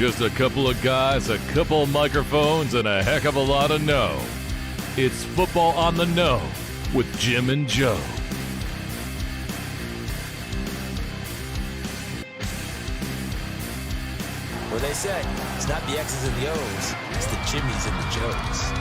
Just a couple of guys, a couple of microphones, and a heck of a lot of know. It's Football on the Know with Jim and Joe. What they say, it's not the X's and the O's, it's the Jimmies and the Joes.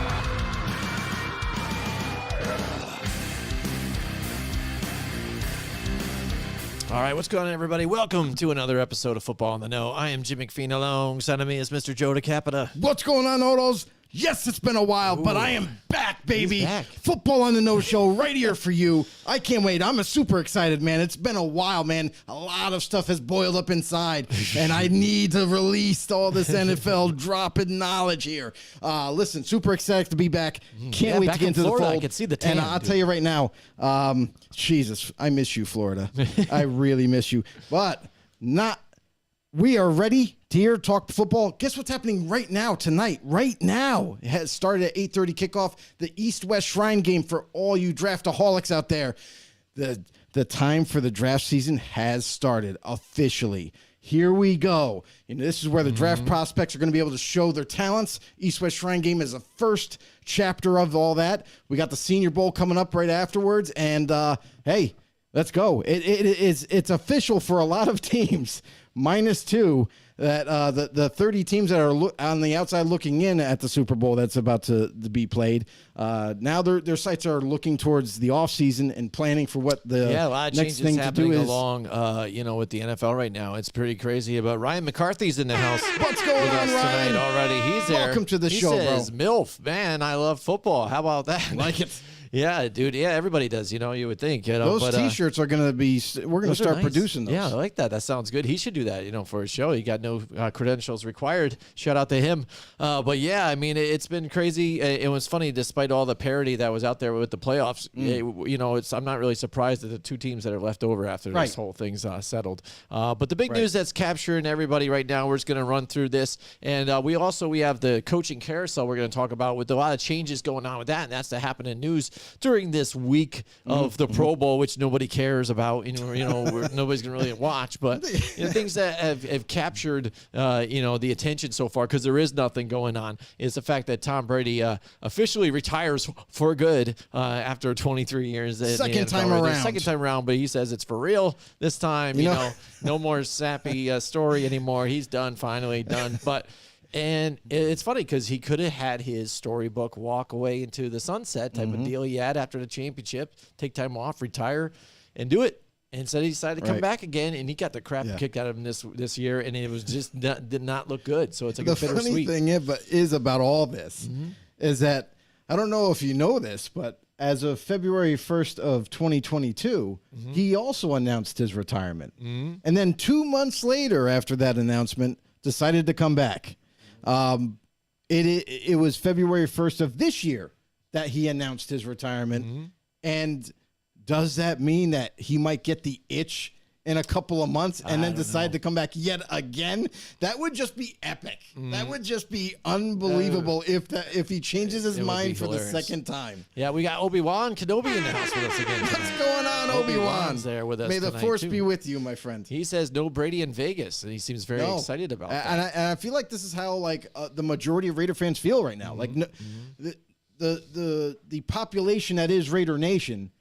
All right, what's going on, everybody? Welcome to another episode of Football on the Know. I am Jim McPhee. Alongside of me is Mr. Joe DeCapita. What's going on, Odos? Yes, it's been a while, but I am back, baby. He's back. Football on the No Show right here for you. I can't wait. I'm super excited, man. It's been a while, man. A lot of stuff has boiled up inside, and I need to release all this NFL dropping knowledge here. Listen, super excited to be back. Can't wait back to get in into Florida, the fold. I can see the tan, And I'll dude. tell you right now, Jesus, I miss you, Florida. I really miss you. But we are ready to hear talk football. Guess what's happening right now, tonight? Right now. It has started at 8:30 kickoff. The East-West Shrine game for all you draftaholics out there. The time for the draft season has started officially. Here we go. And this is where the draft prospects are going to be able to show their talents. East-West Shrine game is the first chapter of all that. We got the Senior Bowl coming up right afterwards. And, hey, let's go. It's official for a lot of teams. -2 that the 30 teams that are on the outside looking in at the Super Bowl that's about to be played. Now their sights are looking towards the offseason and planning for what the A lot of next changes thing to happening do is. along, with the NFL right now. It's pretty crazy. But Ryan McCarthy's in the house. What's going with on, us Ryan? tonight already. He's there. Welcome to the he show, says, bro. MILF, man, I love football. How about that? Like it. Yeah, dude. Yeah, everybody does. You would think. Those T-shirts are going to be. We're going to Those are start nice. producing those. Yeah, I like that. That sounds good. He should do that, for his show. He got no credentials required. Shout out to him. But yeah, I mean, it's been crazy. It was funny, despite all the parity that was out there with the playoffs. I'm not really surprised at the two teams that are left over after this whole thing's settled. But the big news that's capturing everybody right now, we're just going to run through this, and we have the coaching carousel we're going to talk about with a lot of changes going on with that, and that's the happening news during this week of the Pro Bowl, which nobody cares about, nobody's gonna really watch, but things that have captured, the attention so far, because there is nothing going on, is the fact that Tom Brady officially retires for good after 23 years. Second time around, but he says it's for real this time. No more sappy story anymore. He's done, finally done, but. And it's funny because he could have had his storybook walk away into the sunset type of deal he had after the championship, take time off, retire, and do it. And instead, he decided to come back again, and he got the crap kicked out of him this year, and it was just did not look good. So it's like the a bittersweet. funny thing is about all this is that I don't know if you know this, but as of February 1st of 2022, he also announced his retirement. And then 2 months later, after that announcement, decided to come back. It was February 1st of this year that he announced his retirement. And does that mean that he might get the itch in a couple of months and then decide to come back yet again? That would just be epic. That would just be unbelievable if he changes his mind for hilarious. the second time. Yeah, we got Obi-Wan Kenobi in the house with us again. What's going on, Obi-Wan? Obi-Wan's there with us May the tonight, force too. be with you, my friend. He says no Brady in Vegas, and he seems very excited about that. And I feel like this is how the majority of Raider fans feel right now. Like the population that is Raider Nation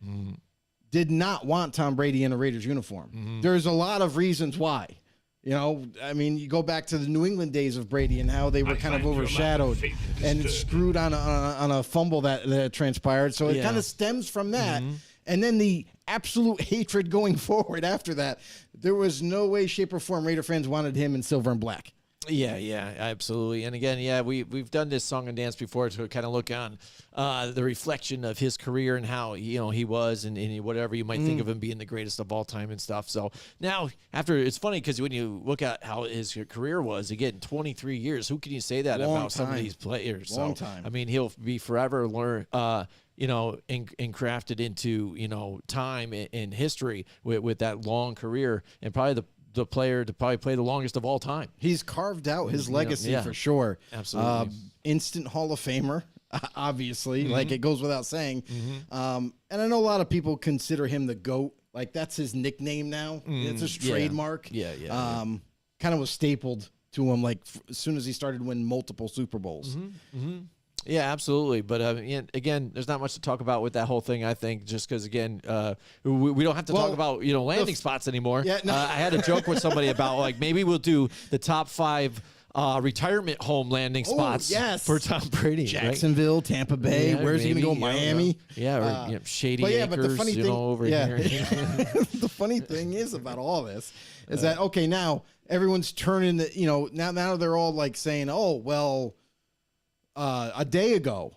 did not want Tom Brady in a Raiders uniform. There's a lot of reasons why. You go back to the New England days of Brady and how they were kind of overshadowed and screwed on a fumble that transpired. So it kind of stems from that. And then the absolute hatred going forward after that. There was no way, shape, or form Raider fans wanted him in silver and black. Yeah, absolutely. And again, we've done this song and dance before to kind of look on the reflection of his career and how he was and whatever you might think of him being the greatest of all time and stuff. So now it's funny because when you look at how his career was, again, 23 years, who can you say that about some of these players? Long time. I mean, he'll be forever crafted into time in history with that long career, and probably the player to probably play the longest of all time. He's carved out his legacy for sure. Absolutely. Instant Hall of Famer, obviously. Like, it goes without saying. And I know a lot of people consider him the GOAT. Like, that's his nickname now. It's his trademark. Yeah. Kind of was stapled to him, like as soon as he started winning multiple Super Bowls. Yeah, absolutely. But again, there's not much to talk about with that whole thing. I think just because again, we don't have to talk about landing spots anymore. Yeah, no. I had a joke with somebody about like maybe we'll do the top 5 retirement home landing spots for Tom Brady. Jacksonville, right? Tampa Bay. Yeah, where's he going to go? Miami. Yeah, or Shady but Acres. But the funny thing, over here. The funny thing is about all this is that okay, now everyone's turning the now they're all like saying, oh well. A day ago,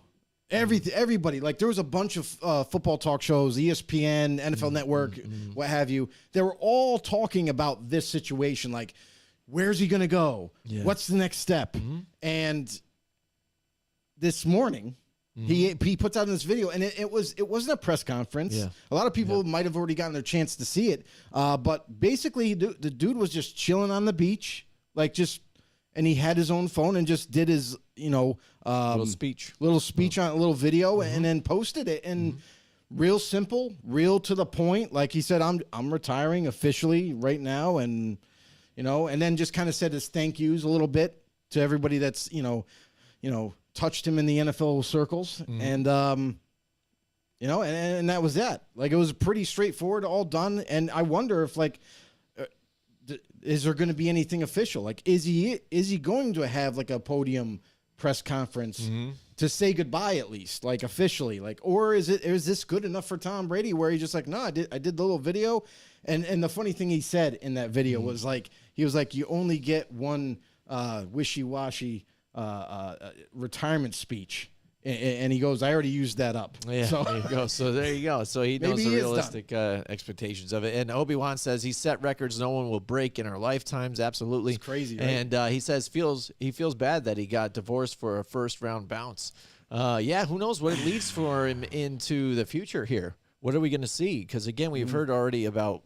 everybody, like there was a bunch of football talk shows, ESPN, NFL Network, what have you. They were all talking about this situation, like where's he going to go? Yeah. What's the next step? And this morning, he puts out in this video, and it wasn't a press conference. Yeah. A lot of people might have already gotten their chance to see it, but basically the dude was just chilling on the beach, like and he had his own phone and just did his, little speech on a little video and then posted it. And real simple, real to the point. Like he said, I'm retiring officially right now. And, and then just kind of said his thank yous a little bit to everybody that's, touched him in the NFL circles. And, and that was that. Like it was pretty straightforward, all done. And I wonder if is there going to be anything official? Like, is he going to have like a podium press conference to say goodbye at least, like officially, like, or is this good enough for Tom Brady where he's just like, no, I did the little video, and the funny thing he said in that video was like, he was like, you only get one wishy-washy retirement speech. And he goes, I already used that up. Yeah, so there you go. So there you go. So he knows the realistic expectations of it. And Obi-Wan says he set records no one will break in our lifetimes. Absolutely. It's crazy, right? And he says he feels bad that he got divorced for a first-round bounce. Who knows what it leads for him into the future here. What are we going to see? Because, again, we've heard already about,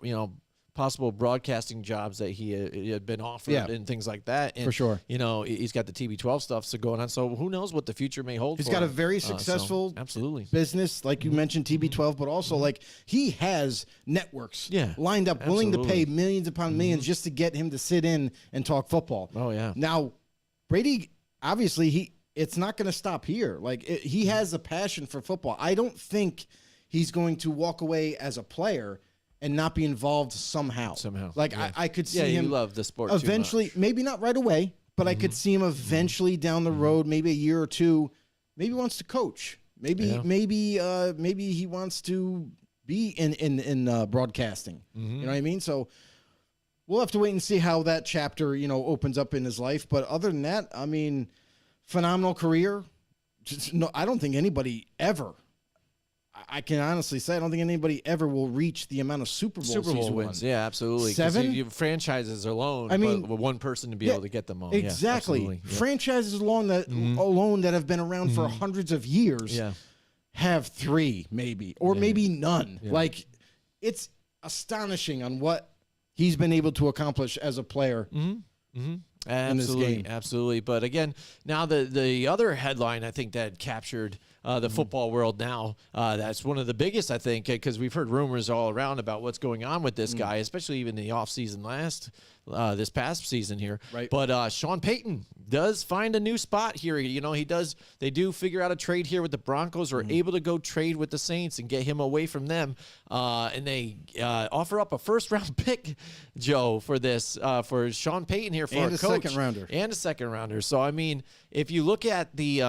possible broadcasting jobs that he had been offered and things like that. And, for sure. He's got the TB12 stuff going on. So who knows what the future may hold. He's got a very successful absolutely business, like you mentioned, TB12, but also like he has networks lined up, willing to pay millions upon millions just to get him to sit in and talk football. Oh, yeah. Now, Brady, obviously, it's not going to stop here. Like he has a passion for football. I don't think he's going to walk away as a player and not be involved somehow. Like I could see him. You love the sport eventually, maybe not right away, but I could see him eventually down the road, maybe a year or two. Maybe he wants to coach. Maybe he wants to be in broadcasting. You know what I mean? So we'll have to wait and see how that chapter opens up in his life. But other than that, I mean, phenomenal career. I don't think anybody ever. I can honestly say I don't think anybody ever will reach the amount of Super Bowl wins. Yeah, absolutely. 7 franchises alone. I mean, but one person to be able to get them all. Exactly. Yeah, franchises alone that have been around for hundreds of years have 3 maybe or maybe none. Yeah. Like it's astonishing on what he's been able to accomplish as a player. Absolutely. But again, now the other headline I think that captured the football world now, that's one of the biggest, I think, because we've heard rumors all around about what's going on with this guy, especially even the offseason this past season here. Right. But Sean Payton does find a new spot here. They do figure out a trade here with the Broncos, or able to go trade with the Saints and get him away from them. And they offer up a first-round pick, Joe, for this, for Sean Payton here for and a a coach. second-rounder. And a second-rounder. So, I mean, if you look at the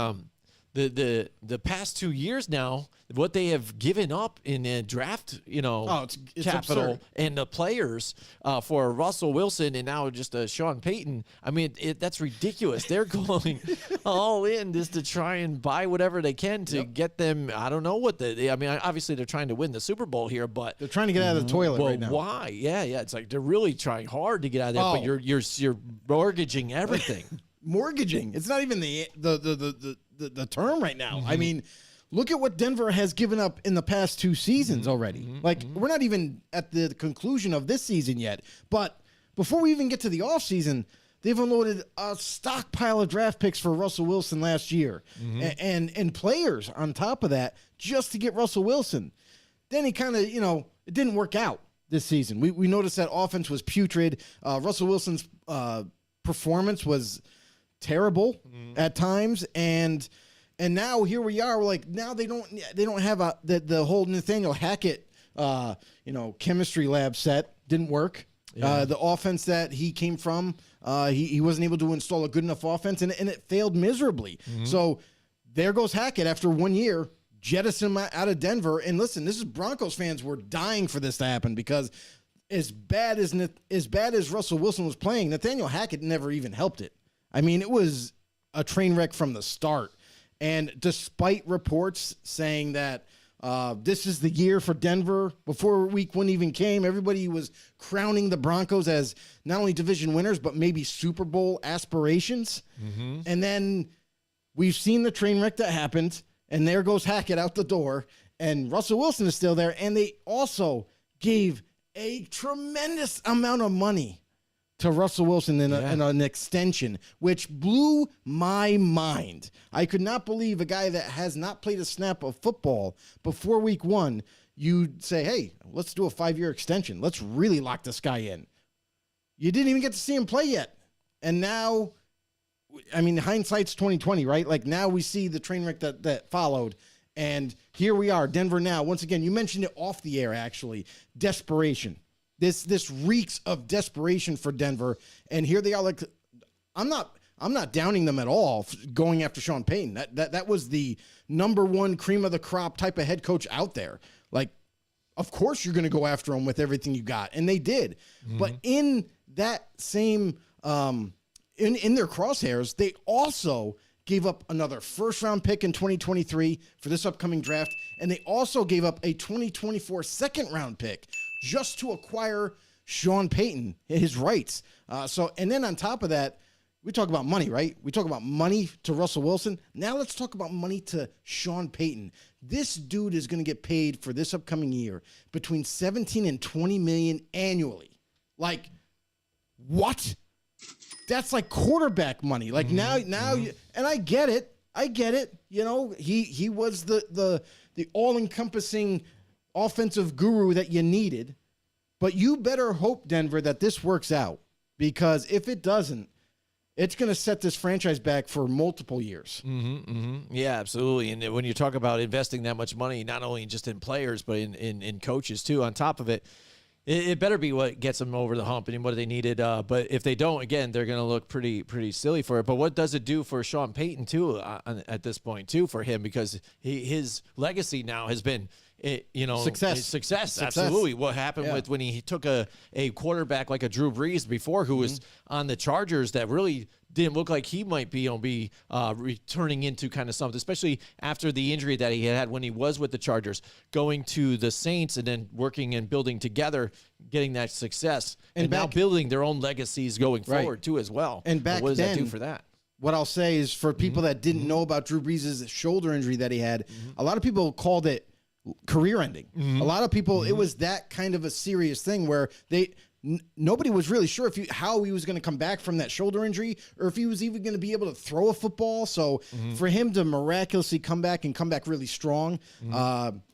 past 2 years now, what they have given up in draft, it's capital absurd. and the players for Russell Wilson and now just Sean Payton. I mean, that's ridiculous. They're going all in just to try and buy whatever they can to get them. I don't know what obviously they're trying to win the Super Bowl here, but they're trying to get out of the toilet right now. Why? Yeah. It's like they're really trying hard to get out of there, but you're mortgaging everything. Mortgaging. It's not even the term right now. I mean, look at what Denver has given up in the past 2 seasons already. We're not even at the conclusion of this season yet. But before we even get to the offseason, they've unloaded a stockpile of draft picks for Russell Wilson last year. And players on top of that just to get Russell Wilson. Then he kind of, it didn't work out this season. We noticed that offense was putrid. Russell Wilson's performance was terrible at times, and now here we are. We're like, now they don't have the whole Nathaniel Hackett chemistry lab set didn't work. Yeah. The offense that he came from, he wasn't able to install a good enough offense, and it failed miserably. So there goes Hackett after 1 year, jettison him out of Denver. And listen, this is Broncos fans were dying for this to happen, because as bad as Russell Wilson was playing, Nathaniel Hackett never even helped it. I mean, it was a train wreck from the start. And despite reports saying that this is the year for Denver, before week 1 even came, everybody was crowning the Broncos as not only division winners, but maybe Super Bowl aspirations. And then we've seen the train wreck that happened, and there goes Hackett out the door, and Russell Wilson is still there. And they also gave a tremendous amount of money to Russell Wilson in an extension, which blew my mind. I could not believe a guy that has not played a snap of football before week 1, you'd say, hey, let's do a 5-year extension. Let's really lock this guy in. You didn't even get to see him play yet. And now, I mean, hindsight's 2020, right? Like, now we see the train wreck that followed. And here we are, Denver now. Once again, you mentioned it off the air, actually. Desperation. This reeks of desperation for Denver, and here they are. Like, I'm not downing them at all going after Sean Payton. That was the number 1 cream of the crop type of head coach out there. Like, of course you're going to go after him with everything you got, and they did. But in that same in their crosshairs, they also gave up another first-round pick in 2023 for this upcoming draft, and they also gave up a 2024 second-round pick just to acquire Sean Payton, his rights. And then on top of that, we talk about money, right? We talk about money to Russell Wilson. Now let's talk about money to Sean Payton. This dude is going to get paid for this upcoming year between 17 and 20 million annually. Like, what? That's like quarterback money. Like, now, and I get it. You know, he was the all-encompassing offensive guru that you needed, but you better hope, Denver, that this works out, because if it doesn't, it's going to set this franchise back for multiple years. Yeah, absolutely. And when you talk about investing that much money, not only just in players, but in coaches too, on top of it, it better be what gets them over the hump and what they needed. But if they don't, again, they're going to look pretty silly for it. But what does it do for Sean Payton too at this point too for him? Because his legacy now has been, success. Absolutely. What happened with when he took a quarterback like a Drew Brees before, who was on the Chargers, that really didn't look like he might be returning into kind of something, especially after the injury that he had when he was with the Chargers, going to the Saints and then working and building together, getting that success, and now building their own legacies going forward too as well. And back what does then, that do for that? What I'll say is, for people that didn't know about Drew Brees' shoulder injury that he had, a lot of people called it career ending. A lot of people, it was that kind of a serious thing where nobody was really sure how he was going to come back from that shoulder injury, or if he was even going to be able to throw a football. So for him to miraculously come back really strong,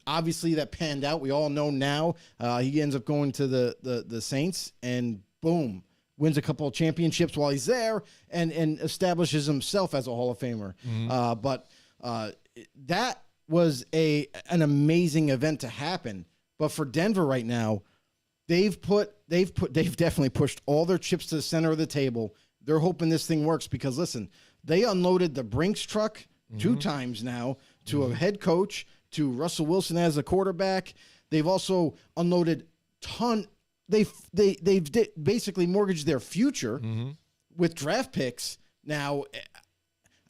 obviously that panned out. We all know now. He ends up going to the Saints, and boom, wins a couple of championships while he's there, and establishes himself as a Hall of Famer. But that was an amazing event to happen. But for Denver right now, they've definitely pushed all their chips to the center of the table. They're hoping this thing works, because listen, they unloaded the Brinks truck 2 times now to a head coach, to Russell Wilson as a quarterback. They've also unloaded they've basically mortgaged their future with draft picks. Now,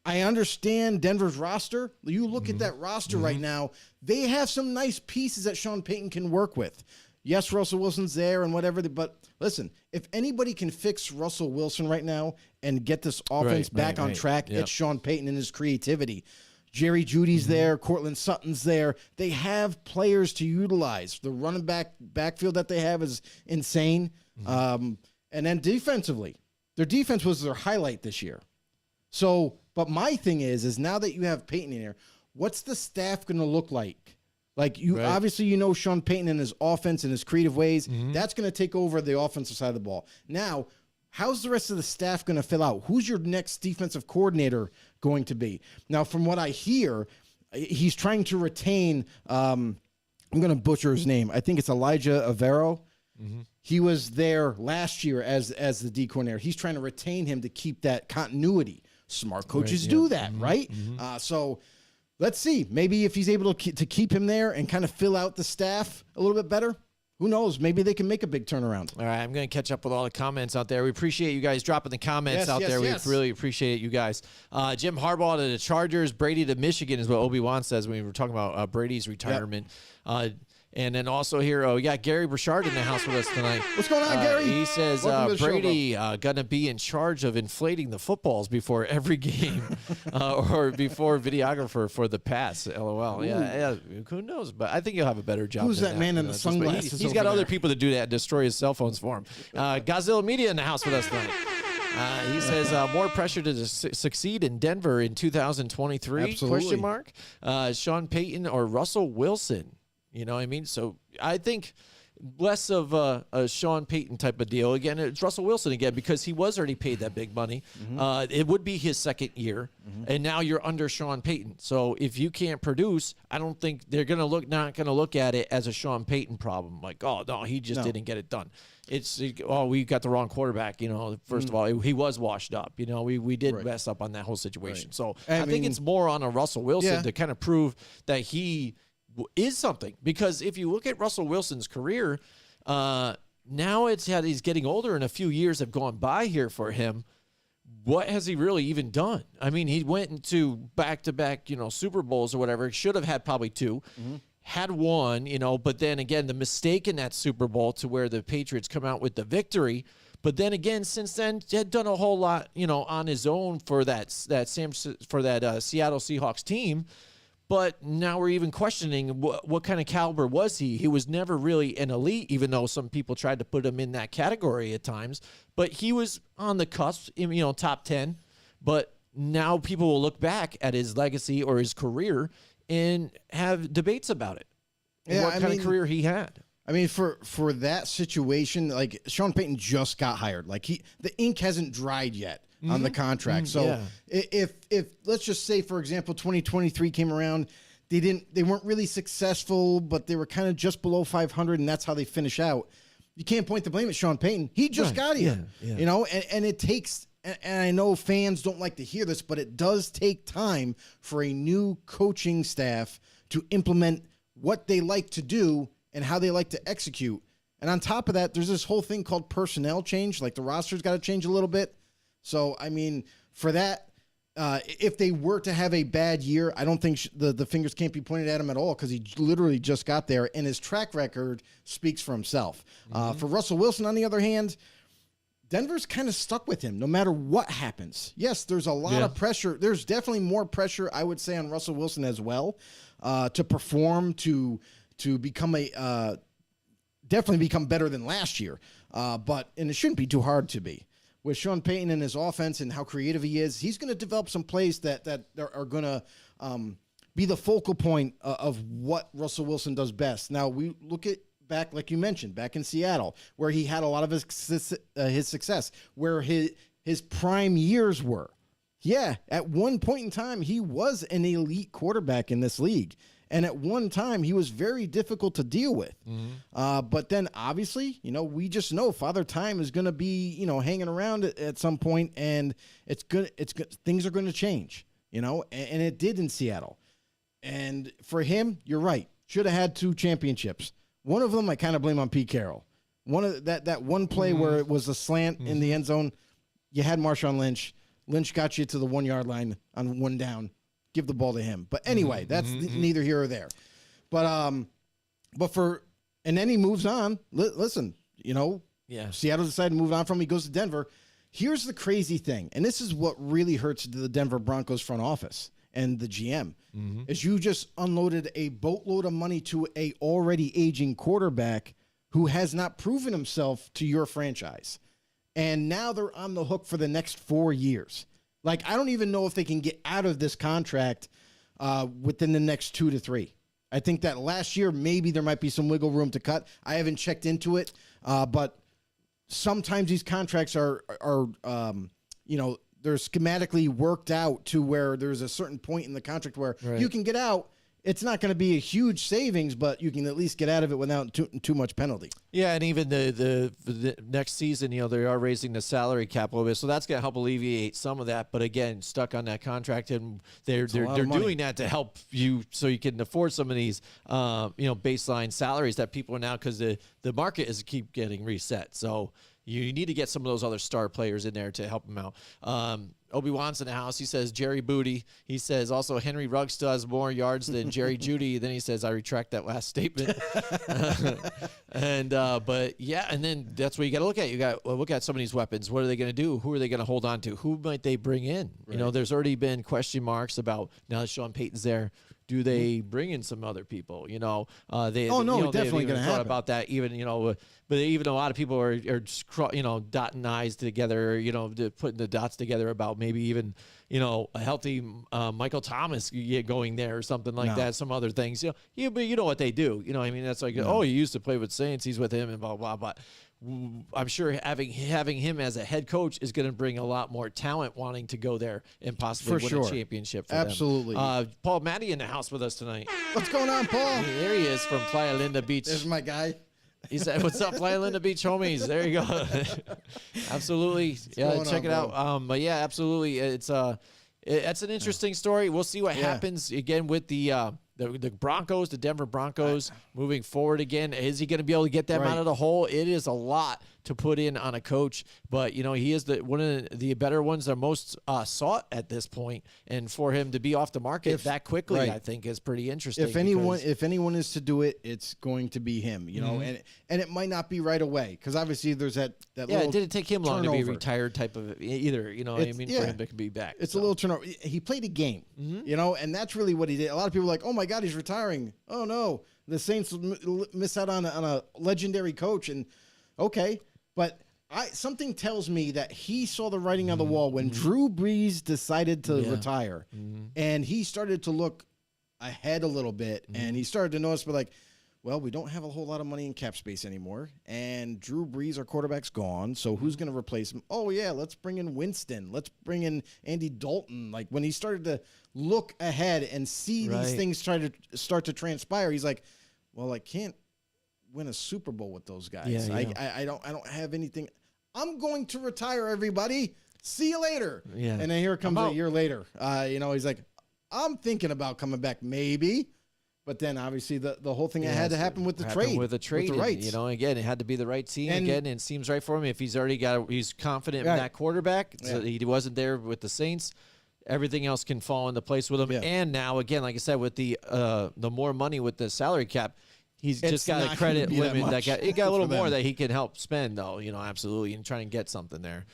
I understand Denver's roster. You look at that roster right now, they have some nice pieces that Sean Payton can work with. Yes, Russell Wilson's there and whatever, but listen, if anybody can fix Russell Wilson right now and get this offense back on track, it's Sean Payton and his creativity. Jerry Jeudy's there, Cortland Sutton's there. They have players to utilize. The running backfield that they have is insane. And then defensively, their defense was their highlight this year. So, but my thing is now that you have Payton in here, what's the staff going to look like? Like, obviously, Sean Payton and his offense and his creative ways. That's going to take over the offensive side of the ball. Now, how's the rest of the staff going to fill out? Who's your next defensive coordinator going to be? Now, from what I hear, he's trying to retain, I'm going to butcher his name. I think it's Elijah Avero. Mm-hmm. He was there last year as the D coordinator. He's trying to retain him to keep that continuity. Smart coaches do that, right? Mm-hmm. So let's see. Maybe if he's able to keep him there and kind of fill out the staff a little bit better, who knows? Maybe they can make a big turnaround. All right, I'm going to catch up with all the comments out there. We appreciate you guys dropping the comments out there. Yes. We really appreciate you guys. Jim Harbaugh to the Chargers, Brady to Michigan is what Obi-Wan says when we were talking about Brady's retirement. Yep. And then also here, we got Gary Burchard in the house with us tonight. What's going on, Gary? He says Brady going to be in charge of inflating the footballs before every game or before videographer for the pass. LOL. Yeah, who knows? But I think he'll have a better job. Who's that man in the sunglasses? He's got other people to do that and destroy his cell phones for him. Godzilla Media in the house with us tonight. He says more pressure to succeed in Denver in 2023? Absolutely. Question mark. Sean Payton or Russell Wilson? You know what I mean? So I think less of a Sean Payton type of deal. Again, it's Russell Wilson again because he was already paid that big money. Mm-hmm. It would be his second year, and now you're under Sean Payton. So if you can't produce, I don't think they're not going to look at it as a Sean Payton problem. Like, oh no, he just didn't get it done. It's we got the wrong quarterback. You know, first of all, he was washed up. You know, we did mess up on that whole situation. Right. So I think it's more on a Russell Wilson to kind of prove that he is something, because if you look at Russell Wilson's career, now he's getting older and a few years have gone by here for him. What has he really even done? I mean, he went into back-to-back, Super Bowls or whatever. He should have had probably two, had one, but then again, the mistake in that Super Bowl to where the Patriots come out with the victory. But then again, since then, he had done a whole lot, on his own for that Seattle Seahawks team. But now we're even questioning what kind of caliber was he? He was never really an elite, even though some people tried to put him in that category at times. But he was on the cusp, top 10. But now people will look back at his legacy or his career and have debates about it. Yeah, what kind of career he had. I mean, for that situation, like Sean Payton just got hired. Like the ink hasn't dried yet on the contract. So if let's just say, for example, 2023 came around, they weren't really successful, but they were kind of just below 500, and that's how they finish out. You can't point the blame at Sean Payton. He just got here, and it takes. And I know fans don't like to hear this, but it does take time for a new coaching staff to implement what they like to do and how they like to execute. And on top of that, there's this whole thing called personnel change. Like the roster's got to change a little bit. So, I mean, for that, if they were to have a bad year, I don't think the fingers can't be pointed at him at all because he literally just got there, and his track record speaks for himself. For Russell Wilson, on the other hand, Denver's kind of stuck with him no matter what happens. Yes, there's a lot of pressure. There's definitely more pressure, I would say, on Russell Wilson as well to perform, to become definitely become better than last year. And it shouldn't be too hard to be. With Sean Payton and his offense and how creative he is, he's going to develop some plays that are going to be the focal point of what Russell Wilson does best. Now, we look at back, like you mentioned, back in Seattle, where he had a lot of his success, where his prime years were. Yeah, at one point in time, he was an elite quarterback in this league. And at one time, he was very difficult to deal with. But then, obviously, we just know Father Time is going to be, hanging around at some point, and it's good. Things are going to change, and it did in Seattle. And for him, you're right. Should have had 2 championships. One of them, I kind of blame on Pete Carroll. One of that one play where it was a slant in the end zone, you had Marshawn Lynch. Lynch got you to the 1 yard line on 1 down. Give the ball to him. But anyway, that's neither here or there. But and then he moves on. Listen, Seattle decided to move on from him. He goes to Denver. Here's the crazy thing, and this is what really hurts the Denver Broncos front office and the GM, is you just unloaded a boatload of money to a already aging quarterback who has not proven himself to your franchise. And now they're on the hook for the next 4 years. Like, I don't even know if they can get out of this contract within the next 2 to 3. I think that last year, maybe there might be some wiggle room to cut. I haven't checked into it, but sometimes these contracts are they're schematically worked out to where there's a certain point in the contract where you can get out. It's not going to be a huge savings, but you can at least get out of it without too much penalty. Yeah, and even the next season, they are raising the salary cap a little bit, so that's going to help alleviate some of that. But again, stuck on that contract, and they're doing that to help you so you can afford some of these baseline salaries that people are now, because the market is keep getting reset. So you need to get some of those other star players in there to help them out. Obi-Wan's in the house. He says Jerry Booty. He says also Henry Ruggs still has more yards than Jerry Jeudy. Then he says, I retract that last statement. But yeah, and then that's what you got to look at. You got to look at some of these weapons. What are they going to do? Who are they going to hold on to? Who might they bring in? Right. There's already been question marks about, now that Sean Payton's there, do they bring in some other people? Definitely going to happen about that. Even but even a lot of people are dotting I's together. Putting the dots together about maybe even a healthy Michael Thomas going there or something like that. Some other things. But you know what they do. That's like you used to play with Saints. He's with him and blah blah blah. I'm sure having him as a head coach is going to bring a lot more talent wanting to go there and possibly win a championship for Absolutely. them. Paul Matty in the house with us tonight. What's going on, Paul? There he is from Playa Linda Beach. There's my guy. He said, "What's up, Playa Linda Beach homies?" There you go. Absolutely. Check it out. But yeah, absolutely. It's that's an interesting story. We'll see what happens again with the Broncos, the Denver Broncos, moving forward again. Is he going to be able to get them out of the hole? It is a lot to put in on a coach, but he is one of the better ones, the most sought at this point, and for him to be off the market that quickly, I think is pretty interesting. If anyone is to do it, it's going to be him. And it might not be right away, because obviously there's that little it didn't take him long to be turnover. Retired type of either. For him to be back. It's a little turnover. He played a game, and that's really what he did. A lot of people are like, oh my God, he's retiring. Oh no, the Saints miss out on a legendary coach. And okay, but something tells me that he saw the writing on the wall when Drew Brees decided to retire, and he started to look ahead a little bit, and he started to notice, but we don't have a whole lot of money in cap space anymore, and Drew Brees, our quarterback's gone, so who's going to replace him? Oh, yeah, let's bring in Winston. Let's bring in Andy Dalton. When he started to look ahead and see these things start to transpire, he's like, well, I can't win a Super Bowl with those guys. I don't have anything. I'm going to retire, everybody. See you later. Yeah. And then here comes a year later. He's like, I'm thinking about coming back maybe. But then, obviously, the whole thing had to happen with the trade. With the trade. With the rights. Again, it had to be the right team and it seems right for him. If he's already he's confident in that quarterback. So he wasn't there with the Saints. Everything else can fall into place with him. Yeah. And now, again, like I said, with the more money with the salary cap, he's just got a credit limit. He got a little more that he can help spend, though. Absolutely, and trying to get something there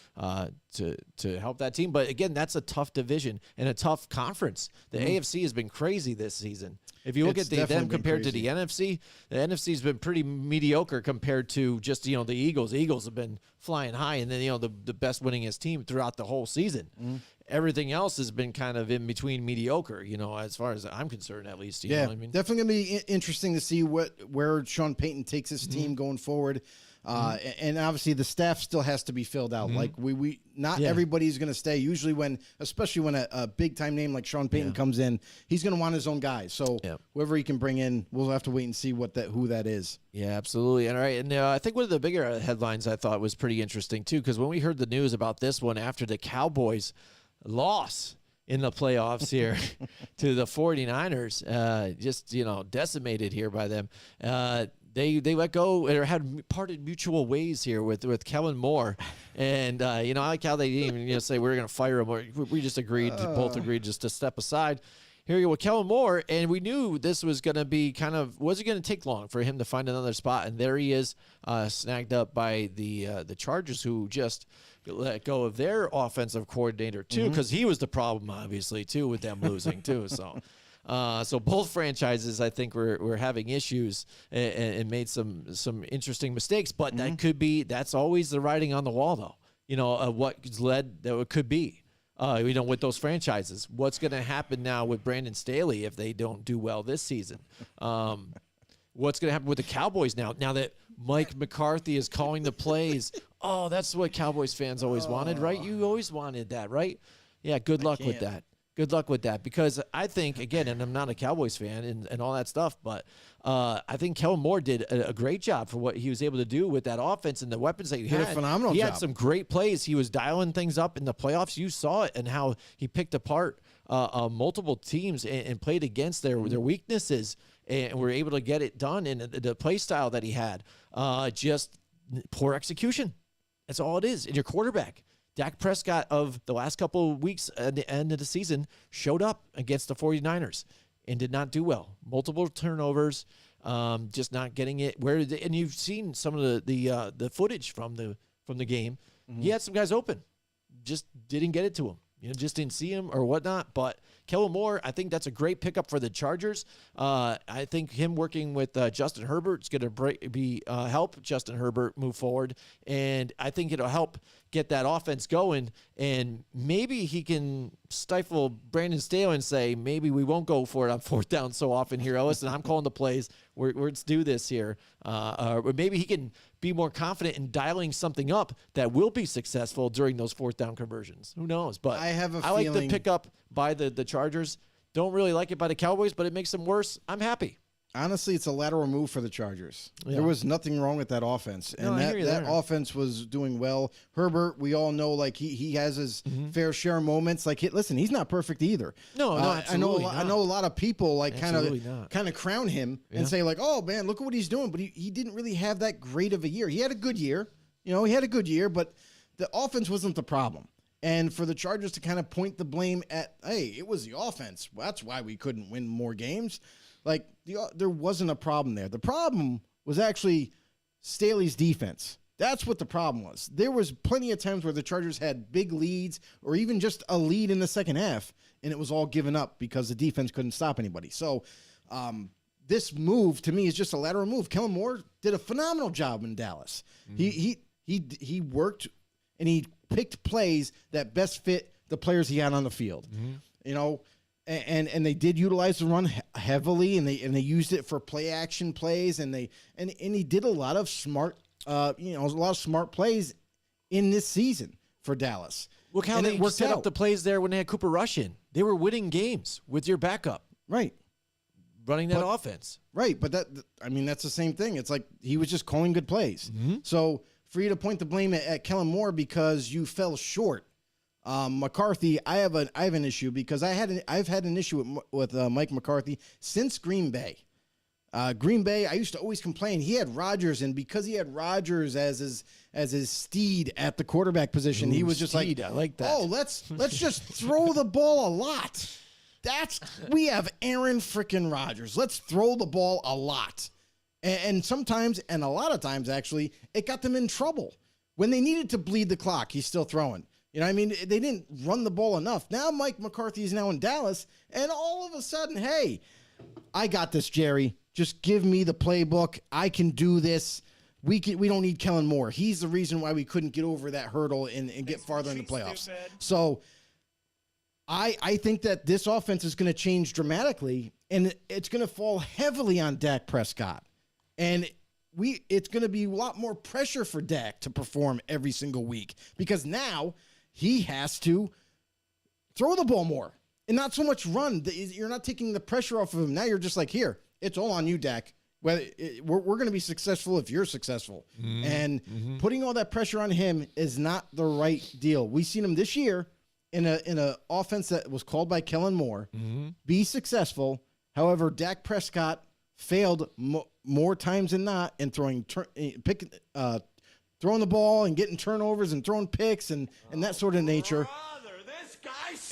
to help that team. But again, that's a tough division and a tough conference. The AFC has been crazy this season. If you look at them compared to the NFC has been pretty mediocre compared to just the Eagles. The Eagles have been flying high, and then the best winningest team throughout the whole season. Everything else has been kind of in between mediocre, as far as I'm concerned, at least. You know what I mean? Definitely going to be interesting to see where Sean Payton takes his team going forward. And obviously the staff still has to be filled out. Everybody's going to stay. Usually especially when a big time name like Sean Payton comes in, he's going to want his own guys. So whoever he can bring in, we'll have to wait and see who that is. Yeah, absolutely. And all right, and I think one of the bigger headlines I thought was pretty interesting too, because when we heard the news about this one after the Cowboys loss in the playoffs here to the 49ers, just decimated here by them. They let go or had parted mutual ways here with Kellen Moore, and I like how they didn't even say we're going to fire him. Or we just both agreed just to step aside. Here you go with Kellen Moore, and we knew this was going to be wasn't going to take long for him to find another spot, and there he is, snagged up by the Chargers, who just let go of their offensive coordinator too, because he was the problem obviously too with them losing too. So both franchises, I think, were having issues and made some interesting mistakes. But that's always the writing on the wall, though. What's led that it could be. With those franchises, what's going to happen now with Brandon Staley if they don't do well this season? What's going to happen with the Cowboys now that Mike McCarthy is calling the plays Oh, that's what Cowboys fans always wanted, right? You always wanted that, right? Yeah, good luck with that. Good luck with that, because I think, again, and I'm not a Cowboys fan and all that stuff, but I think Kellen Moore did a great job for what he was able to do with that offense and the weapons that you had. Did a phenomenal He job. had some great plays. He was dialing things up in the playoffs. You saw it and how he picked apart multiple teams and played against their weaknesses and were able to get it done in the play style that he had. Just poor execution. That's all it is. And your quarterback, Dak Prescott, of the last couple of weeks at the end of the season, showed up against the 49ers and did not do well. Multiple turnovers, just not getting it. And you've seen some of the footage from the game. He had some guys open, just didn't get it to him. Just didn't see him or whatnot. But Kellen Moore, I think that's a great pickup for the Chargers. I think him working with Justin Herbert is going to help Justin Herbert move forward, and I think it'll help get that offense going. And maybe he can stifle Brandon Staley and say, maybe we won't go for it on fourth down so often here, Ellis, and I'm calling the plays. Let's do this here. Or maybe he can be more confident in dialing something up that will be successful during those fourth down conversions. Who knows? But I like the pickup by the Chargers. Don't really like it by the Cowboys, but it makes them worse. I'm happy. Honestly, it's a lateral move for the Chargers. Yeah. There was nothing wrong with that offense. And that offense was doing well. Herbert, we all know, like, he has his fair share of moments. Like, listen, he's not perfect either. No, absolutely I know a lot of people, like, kind of crown him and say, like, oh, man, look at what he's doing. But he didn't really have that great of a year. He had a good year. He had a good year, but the offense wasn't the problem. And for the Chargers to kind of point the blame at, hey, it was the offense. Well, that's why we couldn't win more games. Like, there wasn't a problem there. The problem was actually Staley's defense. That's what the problem was. There was plenty of times where the Chargers had big leads or even just a lead in the second half, and it was all given up because the defense couldn't stop anybody. So this move, to me, is just a lateral move. Kellen Moore did a phenomenal job in Dallas. He worked, and he picked plays that best fit the players he had on the field. And they did utilize the run heavily, and they used it for play action plays, and he did a lot of smart plays in this season for Dallas. Look how they set up the plays there when they had Cooper Rush in. They were winning games with your backup, right? Running that offense, right? But that's the same thing. It's like he was just calling good plays. So for you to point the blame at Kellen Moore because you fell short. McCarthy, I have an issue because I've had an issue with Mike McCarthy since Green Bay. Green Bay, I used to always complain. He had Rodgers, and because he had Rodgers as his steed at the quarterback position, he was just steed, like, I like that. Oh, let's just throw the ball a lot. We have Aaron freaking Rodgers. Let's throw the ball a lot. And sometimes, and a lot of times actually, it got them in trouble. When they needed to bleed the clock, he's still throwing. They didn't run the ball enough. Now Mike McCarthy is now in Dallas, and all of a sudden, hey, I got this, Jerry. Just give me the playbook. I can do this. We don't need Kellen Moore. He's the reason why we couldn't get over that hurdle and get farther in the playoffs. So I think that this offense is going to change dramatically, and it's going to fall heavily on Dak Prescott. And it's going to be a lot more pressure for Dak to perform every single week because now he has to throw the ball more and not so much run. You're not taking the pressure off of him. Now you're just like, here, it's all on you, Dak. We're going to be successful if you're successful. And putting all that pressure on him is not the right deal. We've seen him this year in a offense that was called by Kellen Moore be successful. However, Dak Prescott failed more times than not in throwing the ball and getting turnovers and throwing picks and that sort of nature.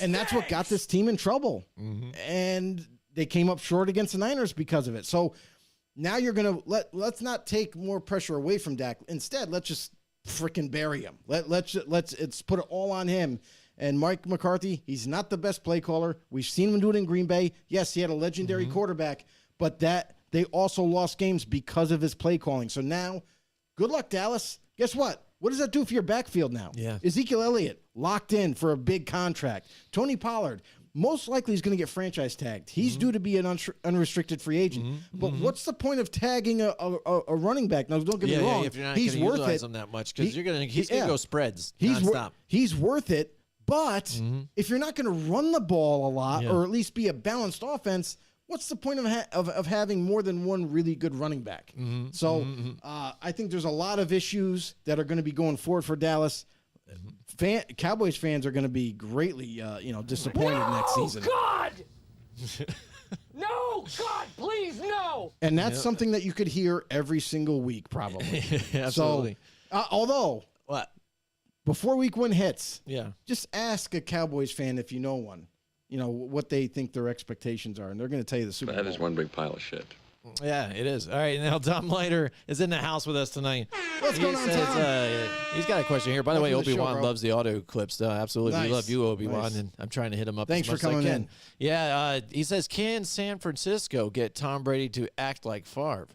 And that's what got this team in trouble. And they came up short against the Niners because of it. So now you're going to let's not take more pressure away from Dak. Instead, let's just freaking bury him. Let's put it all on him. And Mike McCarthy, he's not the best play caller. We've seen him do it in Green Bay. Yes, he had a legendary quarterback, but they also lost games because of his play calling. So now, good luck, Dallas. Guess what? What does that do for your backfield now? Yeah. Ezekiel Elliott locked in for a big contract. Tony Pollard, most likely is going to get franchise tagged. He's due to be an unrestricted free agent. But what's the point of tagging a running back? Now, don't get me wrong. If you're not he's going to worth utilize it. him that much, because he's going to go spreads nonstop. He's worth it. But if you're not going to run the ball a lot, or at least be a balanced offense, what's the point of having more than one really good running back? So I think there's a lot of issues that are going to be going forward for Dallas. Cowboys fans are going to be greatly, disappointed next season. God! No, God, please, no! And that's something that you could hear every single week, probably. Absolutely. So, although, What? before week 1 hits, Yeah. just ask a Cowboys fan, if you know one, what they think their expectations are, and they're going to tell you the Super Bowl. That is one big pile of shit. Yeah, it is. All right, now Tom Leiter is in the house with us tonight. What's going on, Tom? He's got a question here. By the way, Welcome to the show, Obi-Wan bro. loves the auto clips. Absolutely. Nice. We love you, Obi-Wan, Nice. and I'm trying to hit him up Thanks as much for coming as I can. in. Yeah, he says, can San Francisco get Tom Brady to act like Favre?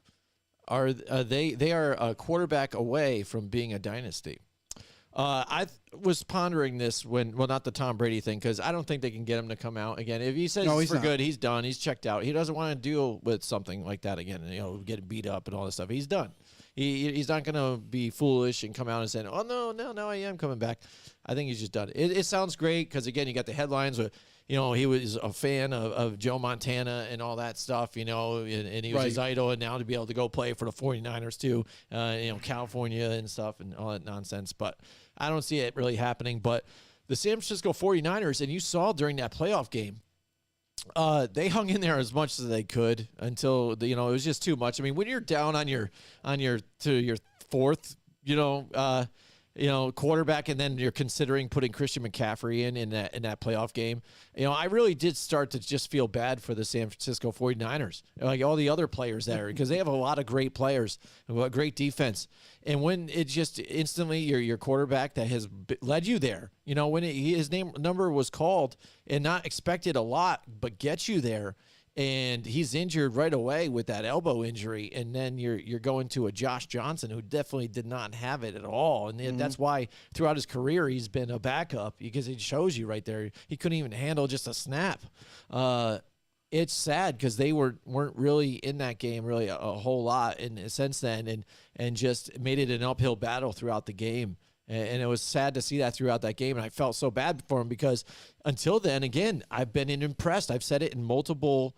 They are a quarterback away from being a dynasty. I was pondering this not the Tom Brady thing, because I don't think they can get him to come out again. If he says he's for not. good, he's done. He's checked out. He doesn't want to deal with something like that again, getting beat up and all this stuff. He's done. He's not going to be foolish and come out and say, oh, no, I am coming back. I think he's just done. It sounds great because, again, you got the headlines with, he was a fan of Joe Montana and all that stuff, and he was his idol, and now to be able to go play for the 49ers too, California and stuff and all that nonsense. But I don't see it really happening. But the San Francisco 49ers, and you saw during that playoff game, they hung in there as much as they could until it was just too much. I mean, when you're down on your fourth, quarterback, and then you're considering putting Christian McCaffrey in that playoff game, I really did start to just feel bad for the San Francisco 49ers, like all the other players there, because they have a lot of great players, a great defense. And when it just instantly your quarterback that has led you there, when his number was called and not expected a lot, but gets you there, and he's injured right away with that elbow injury, and then you're going to a Josh Johnson who definitely did not have it at all, and that's why throughout his career he's been a backup, because it shows you right there he couldn't even handle just a snap. It's sad because they weren't really in that game really a whole lot since then, and just made it an uphill battle throughout the game. And it was sad to see that throughout that game. And I felt so bad for him because until then, again, I've been impressed. I've said it in multiple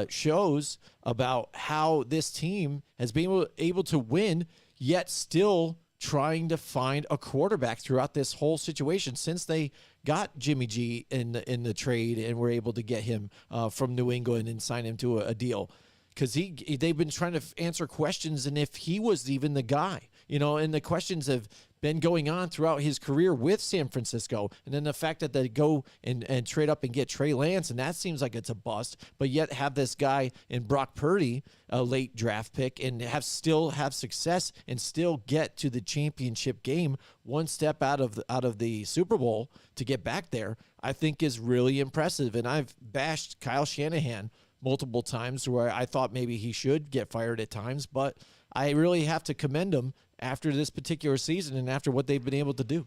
shows about how this team has been able to win, yet still trying to find a quarterback throughout this whole situation since they got Jimmy G in the trade and were able to get him from New England and sign him to a deal. Because they've been trying to answer questions, and if he was even the guy, and the questions have been going on throughout his career with San Francisco. And then the fact that they go and trade up and get Trey Lance, and that seems like it's a bust, but yet have this guy in Brock Purdy, a late draft pick, and still have success and still get to the championship game one step out of the Super Bowl to get back there, I think is really impressive. And I've bashed Kyle Shanahan multiple times where I thought maybe he should get fired at times, but I really have to commend him after this particular season and after what they've been able to do.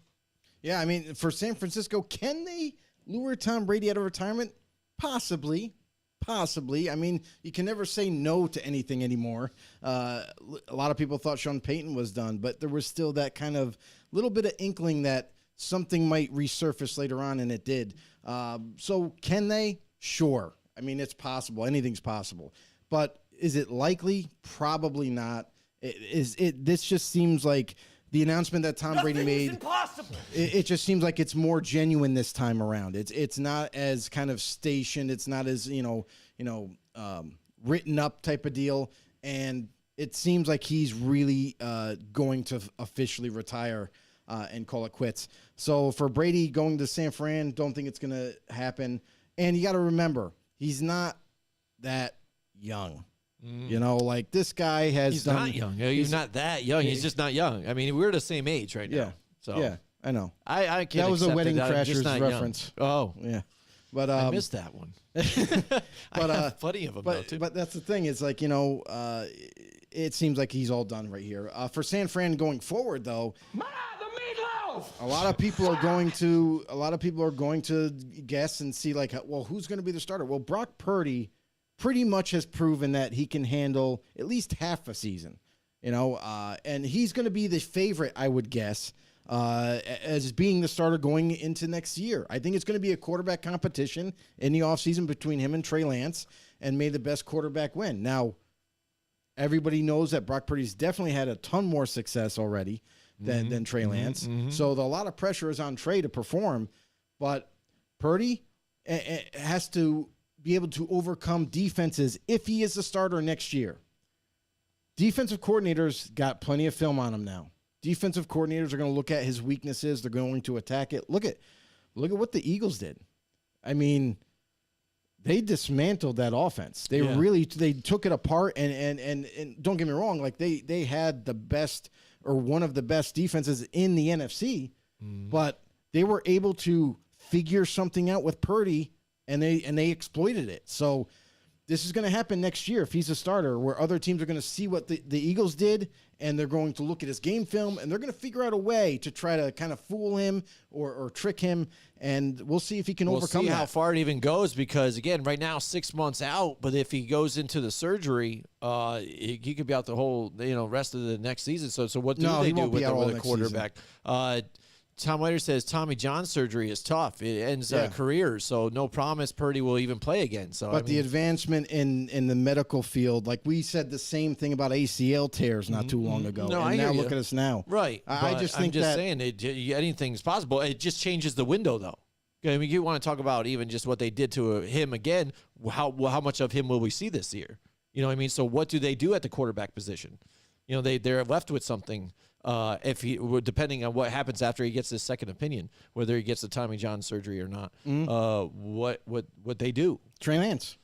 Yeah, I mean, for San Francisco, can they lure Tom Brady out of retirement? Possibly. I mean, you can never say no to anything anymore. A lot of people thought Sean Payton was done, but there was still that kind of little bit of inkling that something might resurface later on, and it did. So can they? Sure. I mean, it's possible. Anything's possible. But is it likely? Probably not. This just seems like the announcement that Tom Brady made. Impossible. It just seems like it's more genuine this time around. It's not as kind of stationed. It's not as written up type of deal. And it seems like he's really going to officially retire and call it quits. So for Brady going to San Fran, don't think it's going to happen. And you got to remember, he's not that young. Like this guy has He's done. not young. He's not that young. He's just not young. I mean, we're the same age right now. Yeah. So Yeah, I know. I can't. That was a accept Wedding that I'm just Crashers not young. reference. Oh, Yeah. But I missed that one. I have plenty of them though too. But that's the thing. It's like, it seems like he's all done right here. For San Fran going forward, though, The meatloaf! no. A lot of people are going to guess and see like, well, who's going to be the starter? Well, Brock Purdy pretty much has proven that he can handle at least half a season, and he's going to be the favorite, I would guess, as being the starter going into next year. I think it's going to be a quarterback competition in the offseason between him and Trey Lance, and may the best quarterback win. Now, everybody knows that Brock Purdy's definitely had a ton more success already than Trey Lance. So a lot of pressure is on Trey to perform, but Purdy has to be able to overcome defenses if he is the starter next year. Defensive coordinators got plenty of film on him now. Defensive coordinators are going to look at his weaknesses. They're going to attack it. Look at what the Eagles did. I mean, they dismantled that offense. They took it apart and don't get me wrong, like they had the best or one of the best defenses in the NFC, but they were able to figure something out with Purdy and they exploited it. So this is going to happen next year if he's a starter, where other teams are going to see what the Eagles did, and they're going to look at his game film, and they're going to figure out a way to try to kind of fool him or trick him, and we'll see if he can overcome see that. how far it even goes, because, again, right now, 6 months out, but if he goes into the surgery, he could be out the whole rest of the next season. So what do they do with the quarterback? Tom Leiter says Tommy John surgery is tough. It ends careers, so no promise Purdy will even play again. But the advancement in the medical field, like we said the same thing about ACL tears not too long ago. No, and I now hear look you. at us now. Right. I'm just saying anything's possible. It just changes the window, though. I mean, you want to talk about even just what they did to him again. How much of him will we see this year? You know what I mean? So what do they do at the quarterback position? They're left with something. Depending on what happens after he gets his second opinion, whether he gets the Tommy John surgery or not, what they do? Trey Lance.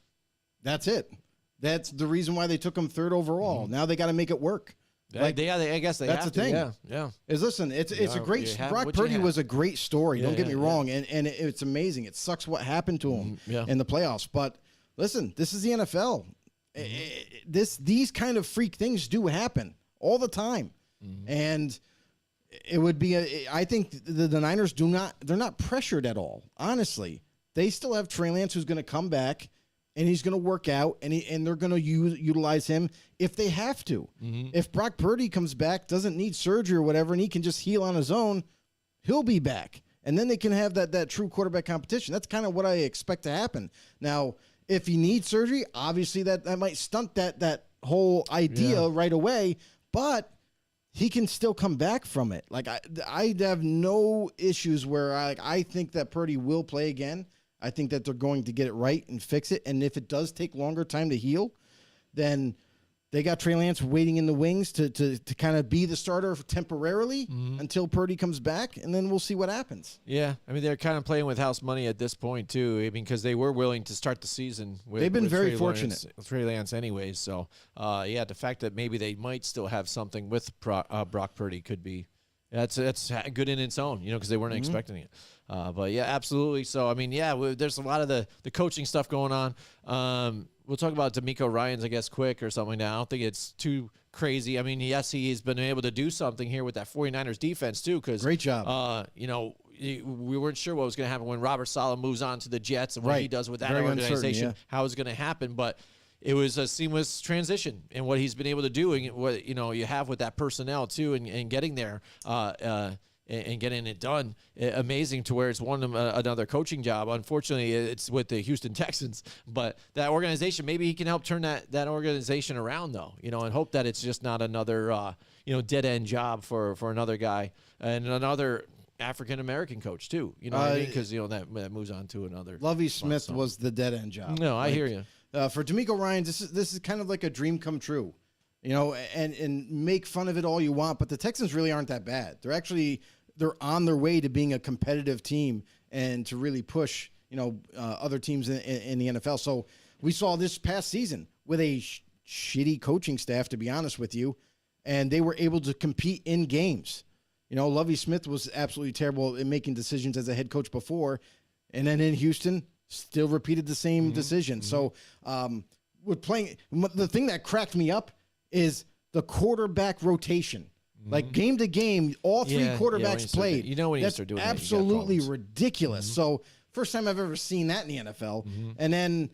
That's it. That's the reason why they took him third overall. Now they got to make it work. I guess they that's have the thing. Yeah. It's a great. Brock Purdy was a great story. Don't get me wrong, and it's amazing. It sucks what happened to him in the playoffs, but listen, this is the NFL. These kind of freak things do happen all the time. And it would be I think the Niners they're not pressured at all. Honestly, they still have Trey Lance, who's going to come back and he's going to work out, and they're going to utilize him if they have to. If Brock Purdy comes back, doesn't need surgery or whatever, and he can just heal on his own, he'll be back. And then they can have that true quarterback competition. That's kind of what I expect to happen. Now, if he needs surgery, obviously that might stunt that whole idea right away, but he can still come back from it. Like I have no issues where I think that Purdy will play again. I think that they're going to get it right and fix it. And if it does take longer time to heal, then they got Trey Lance waiting in the wings to kind of be the starter temporarily until Purdy comes back, and then we'll see what happens. Yeah, I mean, they're kind of playing with house money at this point, too. I mean, because they were willing to start the season with They've been very Trey fortunate. Trey Lance anyways. So, the fact that maybe they might still have something with Brock Purdy could be that's good in its own, because they weren't expecting it. But, yeah, absolutely. So, I mean, there's a lot of the coaching stuff going on. We'll talk about D'Amico Ryans, I guess, quick or something now. I don't think it's too crazy. I mean, yes, he's been able to do something here with that 49ers defense, too. Great job. We weren't sure what was going to happen when Robert Saleh moves on to the Jets and what he does with that Very organization, how it's going to happen. But it was a seamless transition in what he's been able to do and what you have with that personnel, too, and getting there. And getting it done, amazing to where it's won him another coaching job. Unfortunately, it's with the Houston Texans, but that organization, maybe he can help turn that organization around, though, and hope that it's just not another, dead end job for another guy and another African-American coach too. You know what I mean? Because, that moves on to another. Lovie Smith was the dead end job. No, I hear you. For D'Amico Ryans, this is kind of like a dream come true. And make fun of it all you want, but the Texans really aren't that bad. They're on their way to being a competitive team and to really push, other teams in the NFL. So we saw this past season with a shitty coaching staff, to be honest with you, and they were able to compete in games. Lovie Smith was absolutely terrible in making decisions as a head coach before, and then in Houston, still repeated the same decision. So with playing, the thing that cracked me up is the quarterback rotation. Like game to game, all three Yeah, when you quarterbacks start played. you know when you That's start doing that, you got absolutely problems. ridiculous. So first time I've ever seen that in the NFL. And then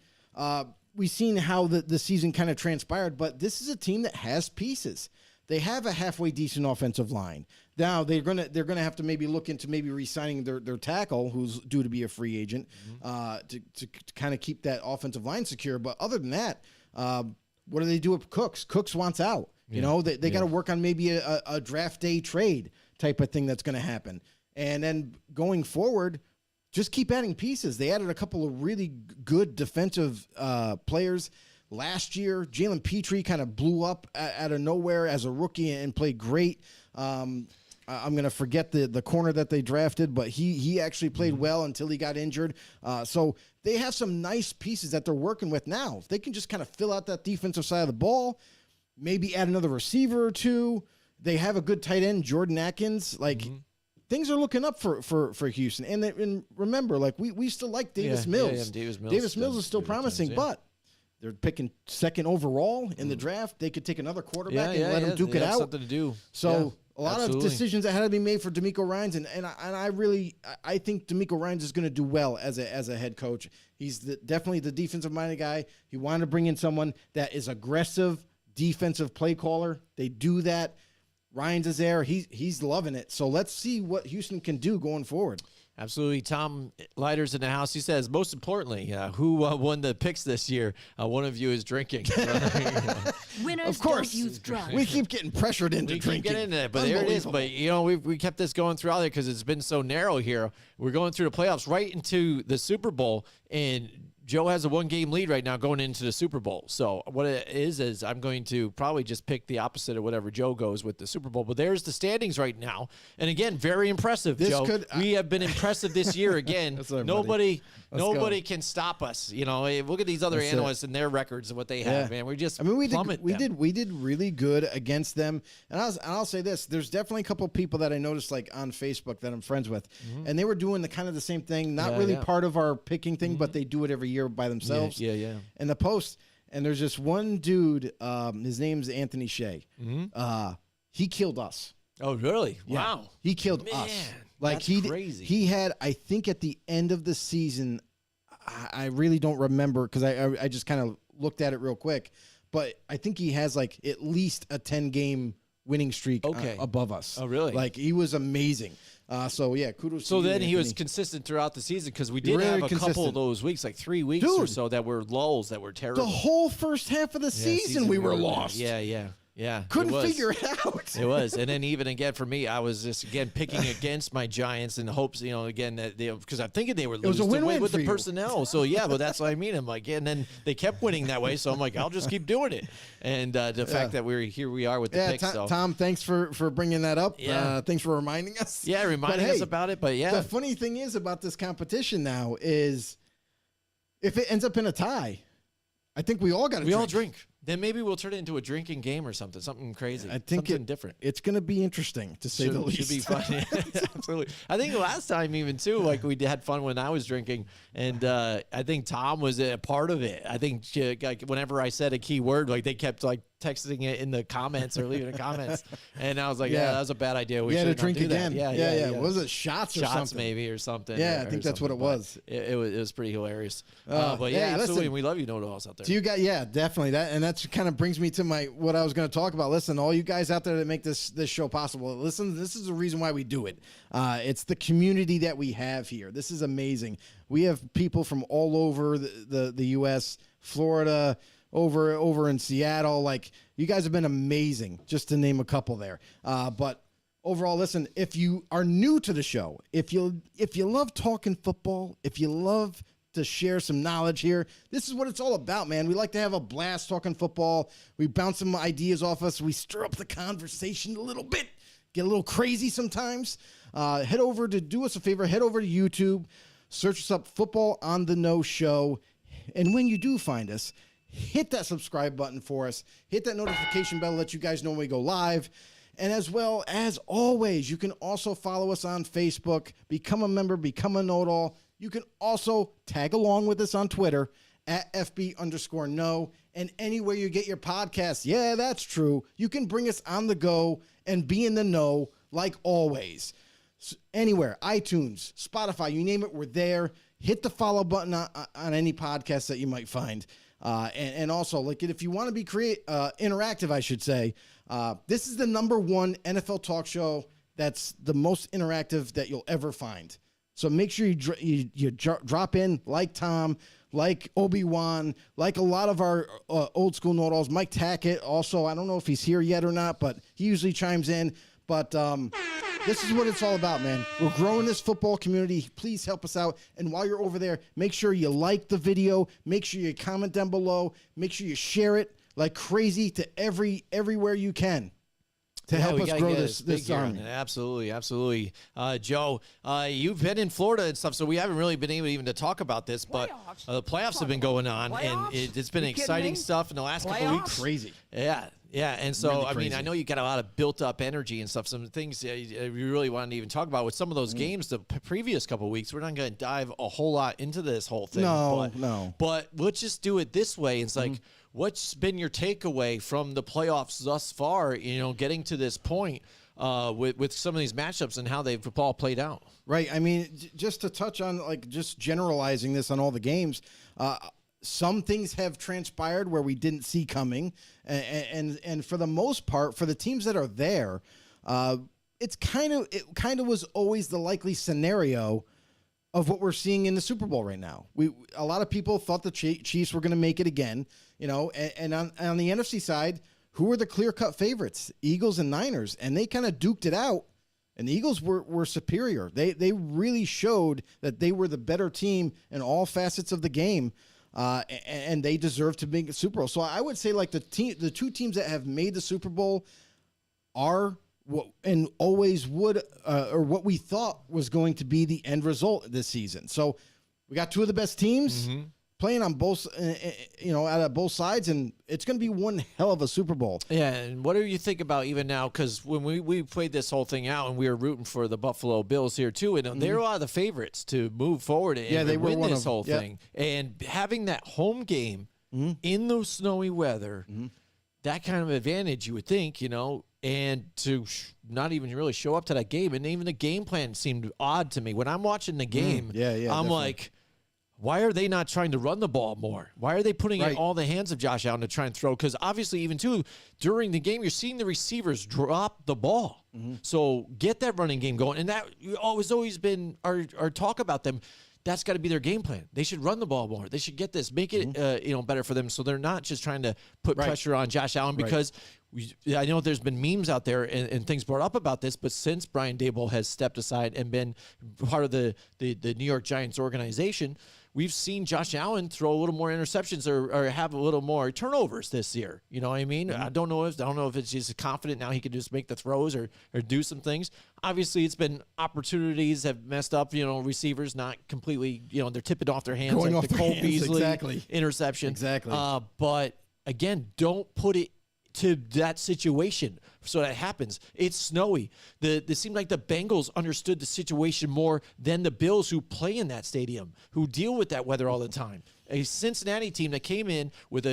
we've seen how the season kind of transpired. But this is a team that has pieces. They have a halfway decent offensive line. Now they're gonna have to maybe look into maybe re-signing their tackle, who's due to be a free agent, to kind of keep that offensive line secure. But other than that, what do they do with Cooks? Cooks wants out. You know, they got to work on maybe a draft day trade type of thing that's going to happen. And then going forward, just keep adding pieces. They added a couple of really good defensive players last year. Jalen Petrie kind of blew up out of nowhere as a rookie and played great. I'm going to forget the corner that they drafted, but he actually played well until he got injured. So they have some nice pieces that they're working with now. If they can just kind of fill out that defensive side of the ball, maybe add another receiver or two. They have a good tight end, Jordan Atkins. Like things are looking up for Houston. And remember, like we still like Davis Mills. Davis Mills. Davis Mills is still promising, but they're picking second overall in the draft. They could take another quarterback and let him duke they it have out. Something to do. So a lot absolutely. of decisions that had to be made for D'Amico Ryans, and I think D'Amico Ryans is going to do well as a head coach. He's definitely the defensive minded guy. He wanted to bring in someone that is aggressive defensive play caller. They do that. Ryans is there. He's loving it. So let's see what Houston can do going forward. Absolutely. Tom Leiter's in the house. He says, most importantly, who won the picks this year? One of you is drinking. Winners Of course, don't use drugs. we keep getting pressured into We drinking. keep getting into it, but there it is. But, you know, we kept this going throughout there because it's been so narrow here. We're going through the playoffs right into the Super Bowl, and Joe has a 1-game lead right now going into the Super Bowl. So what it is I'm going to probably just pick the opposite of whatever Joe goes with the Super Bowl. But there's the standings right now. And again, very impressive, This Joe. could- we have been impressive this year again. That's all right, buddy. Nobody go. can stop us. You know, look at these other That's it. analysts and their records and what they have, man. We just plummet we them. did really good against them. And I'll say this: there's definitely a couple people that I noticed like on Facebook that I'm friends with, and they were doing the kind of the same thing. Not Yeah, really yeah. part of our picking thing, but they do it every year by themselves. Yeah. And the post, and there's just one dude. His name's Anthony Shea. He killed us. Oh, really? Yeah. Wow. He killed us. Man, Like that's crazy. He had, I think, at the end of the season, I really don't remember because I just kind of looked at it real quick, but I think he has like at least a 10-game winning streak above us. Oh, really? Like he was amazing. So yeah, kudos. So to you, then he was Anthony. consistent throughout the season because we did Very have a couple consistent. of those weeks, like 3 weeks or Dude. so, that were lulls that were terrible. The whole first half of the season we were really bad. lost. Yeah. Couldn't it was. figure it out. It was. And then even again for me, I was just again picking against my Giants in the hopes, you know, again that because I'm thinking they were was a losing win-win with for the you. personnel. So yeah, but that's what I mean. I'm like, and then they kept winning that way. So I'm like, I'll just keep doing it. And the fact that we are with the Yeah, picks. So. Tom, thanks for bringing that up. Yeah. Thanks for reminding us. Yeah, reminding But us hey, about it. But yeah. The funny thing is about this competition now is if it ends up in a tie, I think we all got to We all drink. Then maybe we'll turn it into a drinking game or something crazy. I think something different. It's going to be interesting to say the least. Should be fun. Absolutely. I think last time even too, like we had fun when I was drinking, and I think Tom was a part of it. I think like whenever I said a key word, like they kept like texting it in the comments or leaving the comments, and I was like, yeah, that was a bad idea. We had to should not drink do that. again. Yeah. Was it shots or something? Maybe or something? Yeah, or I think that's what it something, was. but It was pretty hilarious. But hey, yeah, absolutely. listen. And we love you, know-it-alls out there. Do you guys? Yeah, definitely. That kind of brings me to what I was going to talk about. Listen, all you guys out there that make this show possible. Listen, this is the reason why we do it. It's the community that we have here. This is amazing. We have people from all over the U.S., Florida, over in Seattle. Like you guys have been amazing. Just to name a couple there. But overall, listen. If you are new to the show, if you love talking football, if you love to share some knowledge here, this is what it's all about, man. We like to have a blast talking football. We bounce some ideas off us. We stir up the conversation a little bit, get a little crazy sometimes. Do us a favor, head over to YouTube, search us up, Football on the Know Show, and when you do find us, hit that subscribe button for us, hit that notification bell to let you guys know when we go live. And as well as always, you can also follow us on Facebook, become a member, become a know-it-all. You can also tag along with us on Twitter at FB_no, and anywhere you get your podcasts. Yeah, that's true. You can bring us on the go and be in the know like always. Anywhere, iTunes, Spotify, you name it, we're there. Hit the follow button on any podcast that you might find. And also, like, if you want to be interactive, I should say, this is the #1 NFL talk show that's the most interactive that you'll ever find. So make sure you drop in, like Tom, like Obi-Wan, like a lot of our old school know-it-alls. Mike Tackett also, I don't know if he's here yet or not, but he usually chimes in. But this is what it's all about, man. We're growing this football community. Please help us out. And while you're over there, make sure you like the video. Make sure you comment down below. Make sure you share it like crazy to everywhere you can to help us grow this army. Absolutely. Joe, you've been in Florida and stuff, so we haven't really been able even to talk about this, but the playoffs have been going on, and it's been exciting stuff in the last couple of weeks. Crazy. Yeah, and so, Really I mean, crazy. I know you got a lot of built-up energy and stuff, some things we really wanted to even talk about with some of those games the previous couple of weeks. We're not going to dive a whole lot into this whole thing. No. But let's just do it this way. It's like, what's been your takeaway from the playoffs thus far, getting to this point with some of these matchups and how they've all played out? Right. I mean, just to touch on, like, just generalizing this on all the games, some things have transpired where we didn't see coming, and for the most part, for the teams that are there, it kind of was always the likely scenario of what we're seeing in the Super Bowl right now. A lot of people thought the Chiefs were going to make it again, and on the NFC side, who were the clear-cut favorites? Eagles and Niners, and they kind of duked it out. And the Eagles were superior. They really showed that they were the better team in all facets of the game. And they deserve to make a Super Bowl. So I would say, like, the two teams that have made the Super Bowl are and always would, or what we thought was going to be the end result this season. So we got two of the best teams playing on both, out of both sides, and it's going to be one hell of a Super Bowl. Yeah, and what do you think about even now? Because when we played this whole thing out, and we were rooting for the Buffalo Bills here too, and they're a lot of the favorites to move forward and they were win one this of whole them. thing. And having that home game in the snowy weather, that kind of advantage, you would think, and to not even really show up to that game, and even the game plan seemed odd to me. When I'm watching the game, I'm definitely. like, why are they not trying to run the ball more? Why are they putting in Right. all the hands of Josh Allen to try and throw? Because obviously, even too, during the game, you're seeing the receivers drop the ball. So get that running game going. And that always been our talk about them. That's got to be their game plan. They should run the ball more. They should get this, make it better for them, so they're not just trying to put pressure on Josh Allen. Because I know there's been memes out there and things brought up about this, but since Brian Daboll has stepped aside and been part of the New York Giants organization, we've seen Josh Allen throw a little more interceptions or have a little more turnovers this year. You know what I mean? I don't know if it's just confident now he can just make the throws or do some things. Obviously, it's been opportunities have messed up. Receivers not completely. They're tipping off their hands, Going like off the their Cole hands, Beasley exactly. interception. Exactly. But again, don't put it to that situation so that happens. It's snowy. It seemed like the Bengals understood the situation more than the Bills, who play in that stadium, who deal with that weather all the time. A Cincinnati team that came in with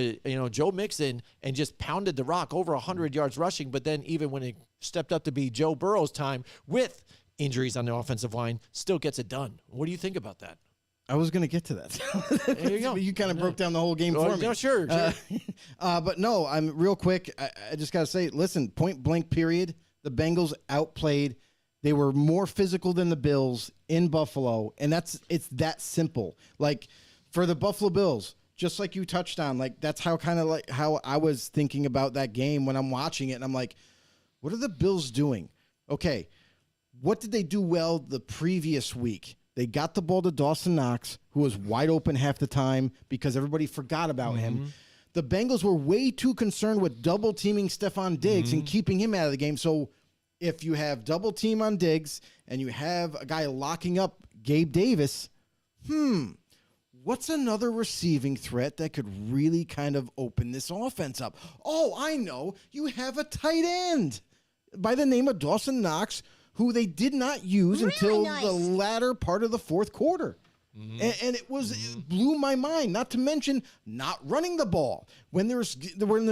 Joe Mixon and just pounded the rock over 100 yards rushing, but then even when it stepped up to be Joe Burrow's time with injuries on the offensive line, still gets it done. What do you think about that? I was going to get to that. There you go. You kind of broke down the whole game for me. No, sure. But no, I'm real quick. I just got to say, listen, point blank period. The Bengals outplayed. They were more physical than the Bills in Buffalo. And it's that simple. Like, for the Buffalo Bills, just like you touched on, like, that's how I was thinking about that game when I'm watching it. And I'm like, what are the Bills doing? Okay. What did they do well the previous week? They got the ball to Dawson Knox, who was wide open half the time because everybody forgot about him. The Bengals were way too concerned with double teaming Stephon Diggs and keeping him out of the game. So if you have double team on Diggs and you have a guy locking up Gabe Davis, what's another receiving threat that could really kind of open this offense up? Oh, I know. You have a tight end by the name of Dawson Knox, who they did not use until the latter part of the fourth quarter. And it blew my mind. Not to mention not running the ball when there's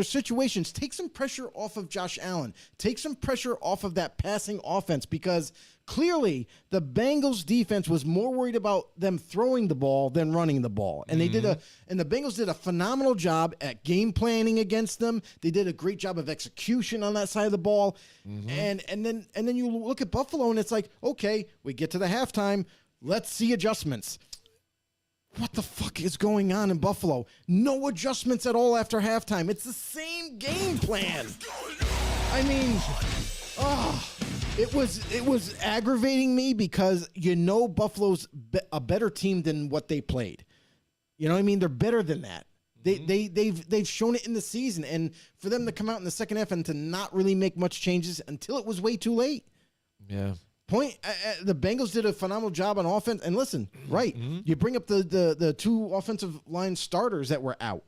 situations. Take some pressure off of Josh Allen. Take some pressure off of that passing offense, because clearly the Bengals defense was more worried about them throwing the ball than running the ball. And the Bengals did a phenomenal job at game planning against them. They did a great job of execution on that side of the ball. And then you look at Buffalo and it's like, okay, we get to the halftime. Let's see adjustments. What the fuck is going on in Buffalo? No adjustments at all after halftime. It's the same game plan. I mean, it was aggravating me, because Buffalo's a better team than what they played. You know what I mean? They're better than that. They've shown it in the season, and for them to come out in the second half and to not really make much changes until it was way too late. Yeah. The Bengals did a phenomenal job on offense. And listen, you bring up the two offensive line starters that were out.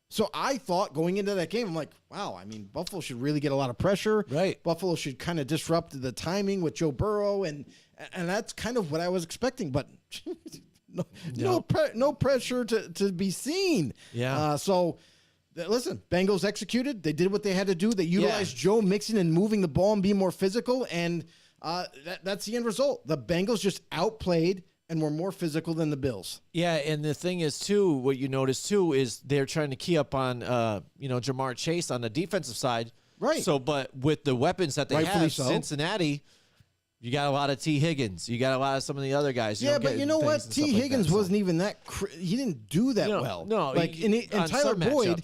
So I thought going into that game, I'm like, wow, I mean, Buffalo should really get a lot of pressure. Right. Buffalo should kind of disrupt the timing with Joe Burrow, and that's kind of what I was expecting. But no pressure to be seen. Yeah. Listen, Bengals executed. They did what they had to do. They utilized Joe Mixon and moving the ball and being more physical, and that's the end result. The Bengals just outplayed and were more physical than the Bills. Yeah, and the thing is, too, what you notice, too, is they're trying to key up on, Jamar Chase on the defensive side. Right. So, but with the weapons that they Rightfully have, so. Cincinnati, you got a lot of T. Higgins. You got a lot of some of the other guys. Yeah, but you know what? T. Higgins wasn't even that. He didn't do that well. No, and Tyler Boyd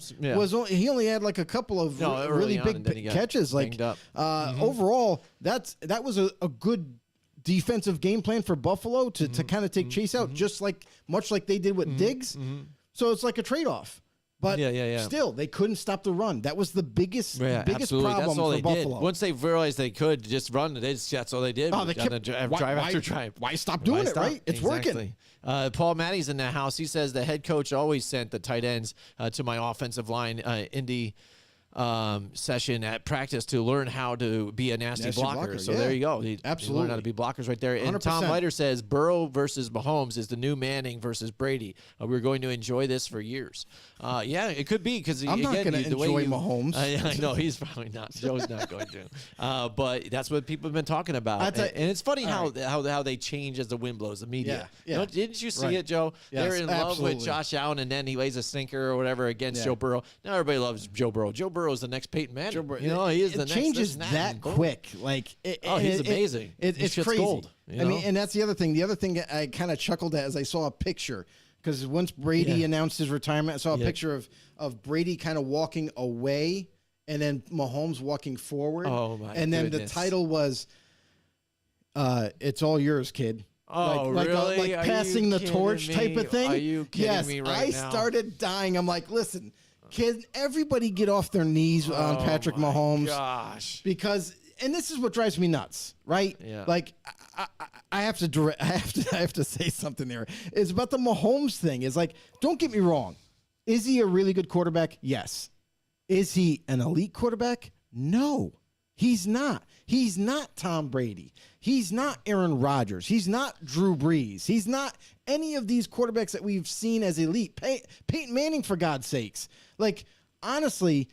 he only had like a couple of really big catches. Like overall, that was a good defensive game plan for Buffalo to kind of take Chase out, just much like they did with Diggs. So it's like a trade-off. But still, they couldn't stop the run. That was the biggest problem that's all for they Buffalo. Did. Once they realized they could just run, that's all they did. They kept, drive after drive. Why stop doing it, right? It's working. Paul Matty's in the house. He says the head coach always sent the tight ends to my offensive line in the session at practice to learn how to be a nasty blocker. So there you go. Absolutely. Learn how to be blockers right there. And 100%. Tom Leiter says Burrow versus Mahomes is the new Manning versus Brady. We're going to enjoy this for years. Yeah, it could be, because I'm not going to enjoy Mahomes. I know he's probably not. Joe's not going to. But that's what people have been talking about. And it's funny how they change as the wind blows. The media. Yeah. Didn't you see it, Joe? Yes, they're in love with Josh Allen, and then he lays a stinker or whatever against Joe Burrow. Now everybody loves Joe Burrow. Joe Burrow is the next Peyton Manning. He is the next. It changes that quick. He's amazing. It's crazy. Gold, I mean, and that's the other thing. The other thing I kind of chuckled at as I saw a picture, because once Brady announced his retirement, I saw a picture of Brady kind of walking away, and then Mahomes walking forward. Oh my! And then the title was, "It's all yours, kid." Oh, really? Like passing the torch type of thing. Are you kidding me right now? I started dying. I'm like, listen. Can everybody get off their knees on Patrick Mahomes? Gosh. Because, and this is what drives me nuts, right? Yeah. Like, I have to say something there. It's about the Mahomes thing. It's like, don't get me wrong. Is he a really good quarterback? Yes. Is he an elite quarterback? No. He's not. He's not Tom Brady. He's not Aaron Rodgers. He's not Drew Brees. He's not any of these quarterbacks that we've seen as elite. Peyton Manning, for God's sakes. Like, honestly,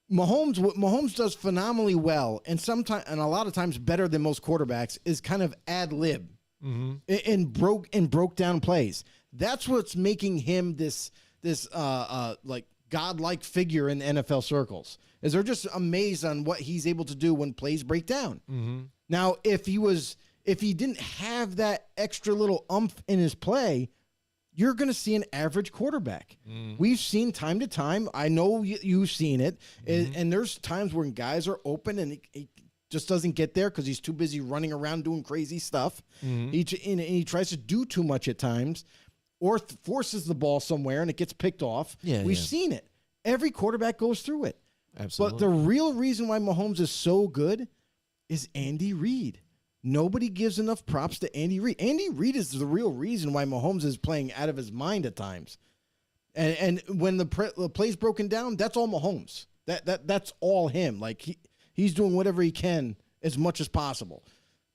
what Mahomes does phenomenally well, and a lot of times better than most quarterbacks, is kind of ad lib and broke down plays. That's what's making him this like godlike figure in the NFL circles. Is they're just amazed on what he's able to do when plays break down. Now, if he didn't have that extra little umph in his play, you're going to see an average quarterback. We've seen time to time. I know you've seen it. And there's times when guys are open and he just doesn't get there because he's too busy running around doing crazy stuff. He tries to do too much at times, or forces the ball somewhere and it gets picked off. We've seen it. Every quarterback goes through it. Absolutely. But the real reason why Mahomes is so good is Andy Reid. Nobody gives enough props to Andy Reid. Andy Reid is the real reason why Mahomes is playing out of his mind at times. And when the play's broken down, that's all Mahomes. That's all him. Like he's doing whatever he can as much as possible.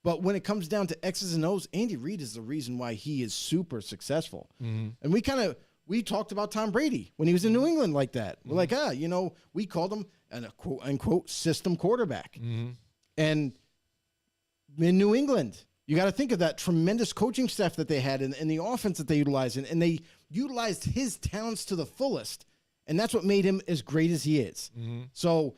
But when it comes down to X's and O's, Andy Reid is the reason why he is super successful. And we talked about Tom Brady when he was in New England like that. We're like, we called him a quote unquote system quarterback. And in New England, you got to think of that tremendous coaching staff that they had and the offense that they utilized. And they utilized his talents to the fullest. And that's what made him as great as he is. So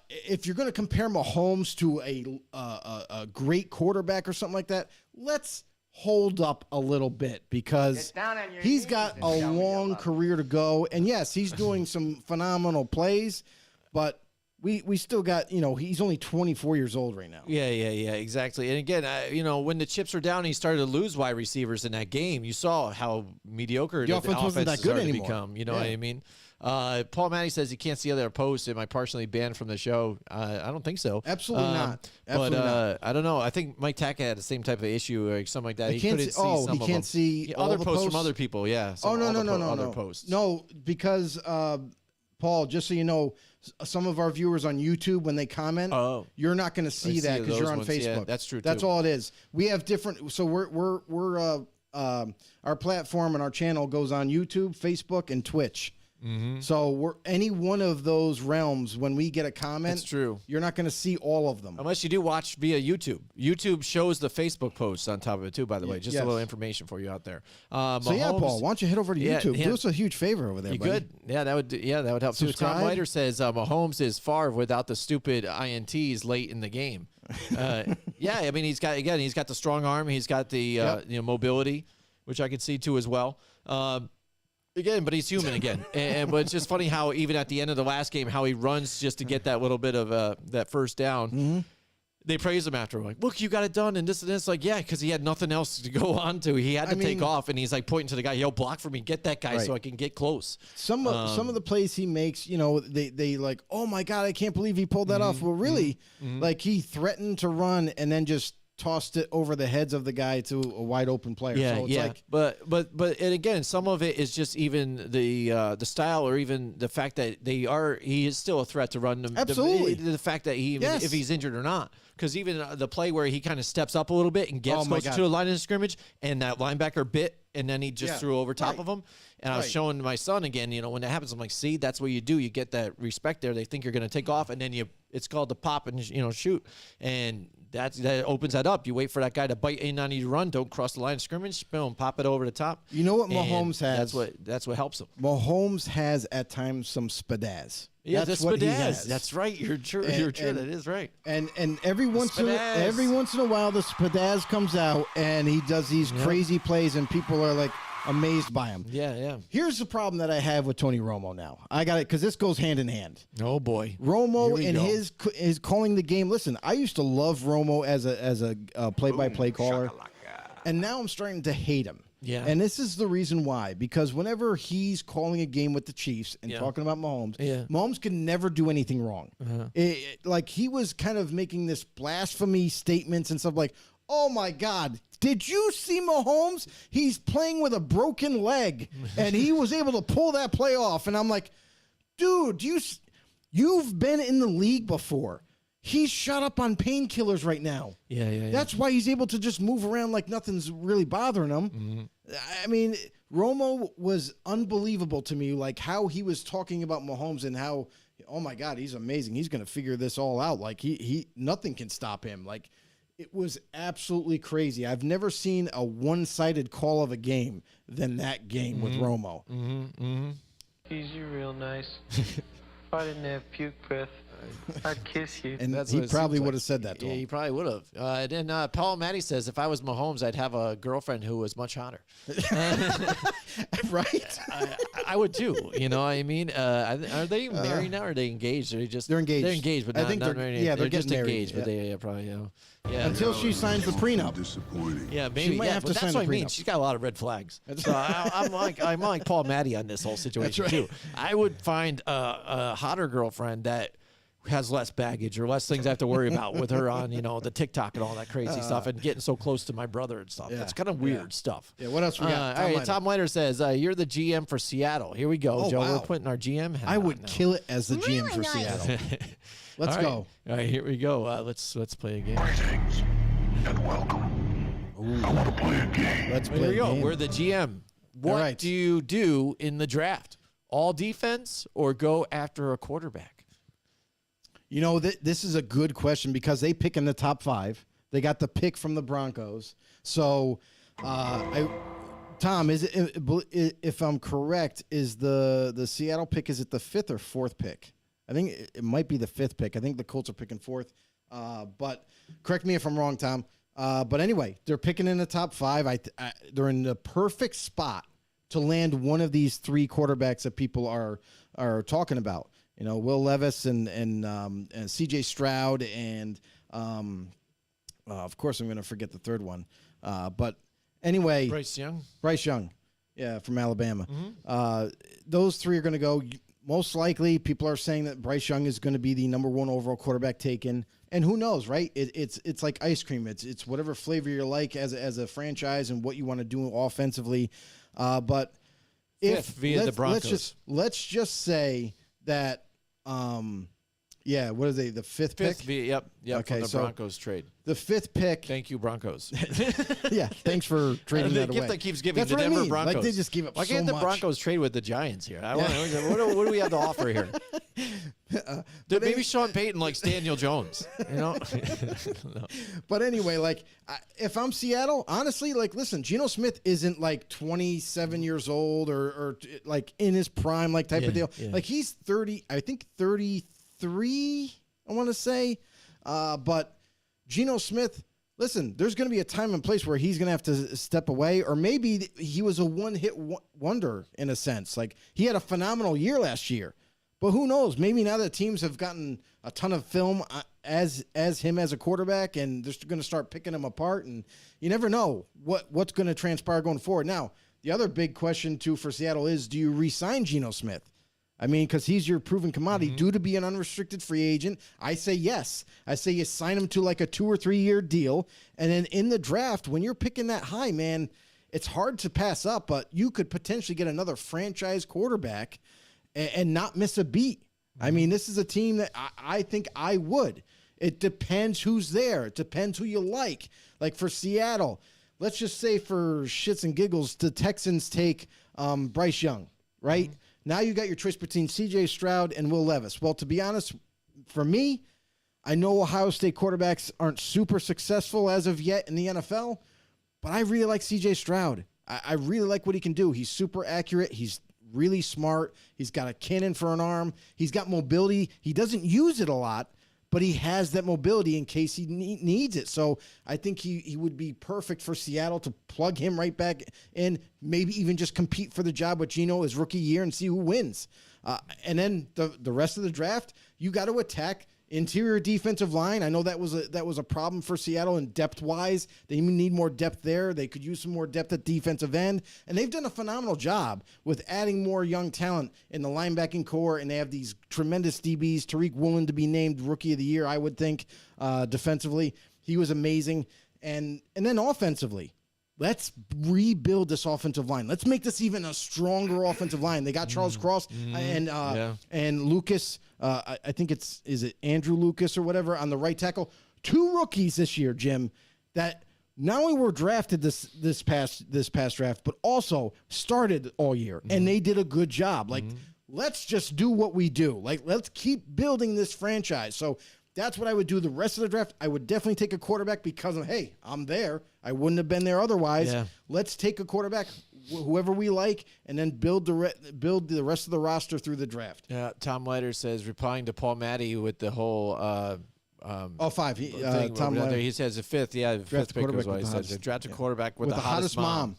if you're going to compare Mahomes to a great quarterback or something like that, let's hold up a little bit because he's got a long career to go. And yes, he's doing some phenomenal plays, but we still got, he's only 24 years old right now. Yeah, exactly. And again, when the chips were down, he started to lose wide receivers in that game. You saw how mediocre the offense wasn't that good anymore. Become. You know what I mean? Paul Matty says he can't see other posts. Am I partially banned from the show? I don't think so. Absolutely not. Absolutely not. I don't know. I think Mike Taka had the same type of issue or something like that. He couldn't see some of them. He can't see other all posts the from other people. Yeah. No. Posts. No, because Paul, just so you know, some of our viewers on YouTube, when they comment, you're not going to see that because you're on Facebook. Yeah, that's true. That's all it is. We have different. So we're our platform and our channel goes on YouTube, Facebook, and Twitch. So we're any one of those realms. When we get a comment, that's true. You're not going to see all of them unless you do watch via YouTube. YouTube shows the Facebook posts on top of it too. By the way, just a little information for you out there. Mahomes, so Paul, why don't you head over to YouTube? Do us a huge favor over there. You good? Yeah, that would help. So Tom Leiter says Mahomes is Favre without the stupid INTs late in the game. I mean he's got the strong arm. He's got the mobility, which I could see too as well. Again, but he's human again. But it's just funny how even at the end of the last game, how he runs just to get that little bit of that first down. They praise him after, like, look, you got it done, and this and this. Like, yeah, because he had nothing else to go on to. He had to take off, and he's like pointing to the guy, yo, block for me, get that guy so I can get close. Some of the plays he makes, they like, oh my God, I can't believe he pulled that off. Well, really, like he threatened to run and then just tossed it over the heads of the guy to a wide open player. So it's like, but and again, some of it is just even the style or even the fact that he is still a threat to run them. Absolutely. The fact that if he's injured or not, because even the play where he kind of steps up a little bit and gets close to a line of scrimmage and that linebacker bit and then he just threw over top of him. And I was showing my son again, when that happens, I'm like, see, that's what you do. You get that respect there. They think you're going to take off, and then it's called the pop and shoot. And that opens that up. You wait for that guy to bite in on you to run. Don't cross the line of scrimmage. Boom, pop it over the top. You know what Mahomes has? That's what helps him. Mahomes has at times some spazz. Yeah, that's what he has. That's right. You're true. You're true. That is right. And every once in a while, the spazz comes out, and he does these crazy plays, and people are like amazed by him. Yeah. Here's the problem that I have with Tony Romo now. I got it because this goes hand in hand. Oh boy, Romo and his calling the game. Listen, I used to love Romo as a play-by-play caller, and now I'm starting to hate him. Yeah. And this is the reason why. Because whenever he's calling a game with the Chiefs and talking about Mahomes, Mahomes can never do anything wrong. Like he was kind of making this blasphemy statements and stuff like, oh my God, did you see Mahomes? He's playing with a broken leg and he was able to pull that play off. And I'm like, dude, you've been in the league before. He's shot up on painkillers right now. Yeah. That's why he's able to just move around like nothing's really bothering him. I mean, Romo was unbelievable to me, like how he was talking about Mahomes and how, oh my God, he's amazing. He's going to figure this all out. Like he nothing can stop him. Like it was absolutely crazy. I've never seen a one-sided call of a game than that game with Romo. Easy, real nice. If I didn't have puke breath, I'd kiss you. And he probably would have said that to him. Yeah, he probably would have. And then Paul Matty says, if I was Mahomes, I'd have a girlfriend who was much hotter. Right? I would too. You know what I mean? Are they married now or are they engaged? They're engaged. They're engaged, but I think not they're married. yeah, they're just getting engaged, married. but they probably yeah. Until she signs the prenup. Yeah, maybe. She might have to that's sign what I the mean. prenup. She's got a lot of red flags. So I'm like Paul Matty on this whole situation too. I would find a hotter girlfriend that has less baggage or less things I have to worry about with her on, the TikTok and all that crazy stuff and getting so close to my brother and stuff. That's kind of weird stuff. Yeah, what else we got? All right, Tom Leiter says, you're the GM for Seattle. Here we go, Joe. Wow. We're putting our GM hat I would on now. kill it as the GM for nice. Seattle. Let's go. All right, here we go. Let's play a game. and welcome. I want to play a game. Let's play Here we a go. game. We're the GM. What right. do you do in the draft? All defense or go after a quarterback? You know, this is a good question because they pick in the top 5. They got the pick from the Broncos. So, Tom, is it, if I'm correct, is the Seattle pick, is it the 5th or 4th pick? I think it might be the 5th pick. I think the Colts are picking 4th. But correct me if I'm wrong, Tom. But anyway, they're picking in the top 5. They're in the perfect spot to land one of these 3 quarterbacks that people are talking about. You know, Will Levis and C.J. Stroud and of course I'm going to forget the third one. But anyway, Bryce Young. Yeah, from Alabama. Those 3 are going to go. Most likely, people are saying that Bryce Young is going to be the number 1 overall quarterback taken. And who knows, right? It's like ice cream. It's whatever flavor you like as a franchise and what you want to do offensively. But if via the Broncos. let's just say that what are they? The 5th pick? Yep. Okay, from the so Broncos trade. The 5th pick. Thank you, Broncos. Yeah, thanks for trading the that away. gift that keeps giving That's the what I Denver mean. Broncos. Like they just give up Why so can't the much. Broncos trade with the Giants here? What do we have to offer here? Dude, maybe Sean Payton likes Daniel Jones. You know. No. But anyway, like if I'm Seattle, honestly, like listen, Geno Smith isn't like 27 years old or like in his prime, like type of deal. Yeah. Like he's 30, I think 33. I want to say, but Geno Smith. Listen, there's going to be a time and place where he's going to have to step away, or maybe he was a one-hit wonder in a sense. Like he had a phenomenal year last year, but who knows? Maybe now that teams have gotten a ton of film as him as a quarterback, and they're going to start picking him apart, and you never know what's going to transpire going forward. Now, the other big question too for Seattle is: do you re-sign Geno Smith? I mean, because he's your proven commodity, due to be an unrestricted free agent. I say yes. I say you sign him to like a 2 or 3 year deal. And then in the draft, when you're picking that high, man, it's hard to pass up, but you could potentially get another franchise quarterback and not miss a beat. I mean, this is a team that I think I would. It depends who's there. It depends who you like. Like for Seattle, let's just say for shits and giggles, the Texans take Bryce Young, right? Now you got your choice between C.J. Stroud and Will Levis. Well, to be honest, for me, I know Ohio State quarterbacks aren't super successful as of yet in the NFL, but I really like C.J. Stroud. I really like what he can do. He's super accurate. He's really smart. He's got a cannon for an arm. He's got mobility. He doesn't use it a lot, but he has that mobility in case he needs it. So I think he would be perfect for Seattle to plug him right back in, maybe even just compete for the job with Geno his rookie year and see who wins. And then the rest of the draft, you got to attack interior defensive line. I know that was a problem for Seattle in depth-wise. They need more depth there. They could use some more depth at defensive end. And they've done a phenomenal job with adding more young talent in the linebacking core, and they have these tremendous DBs. Tariq Woolen to be named Rookie of the Year, I would think, defensively. He was amazing. And then offensively, let's rebuild this offensive line. Let's make this even a stronger offensive line. They got Charles Cross and Lucas. I think is it Andrew Lucas or whatever on the right tackle. 2 rookies this year, Jim, that not only were drafted this past draft, but also started all year, and they did a good job. Like, let's just do what we do. Like, let's keep building this franchise. So that's what I would do the rest of the draft. I would definitely take a quarterback because of, hey, I'm there. I wouldn't have been there otherwise. Yeah. Let's take a quarterback, whoever we like, and then build the rest of the roster through the draft. Yeah, Tom Leiter says, replying to Paul Matty with the whole 5. Tom Leiter. He says the 5th. Yeah, the 5th pick is what he says. Draft a quarterback with the hottest mom.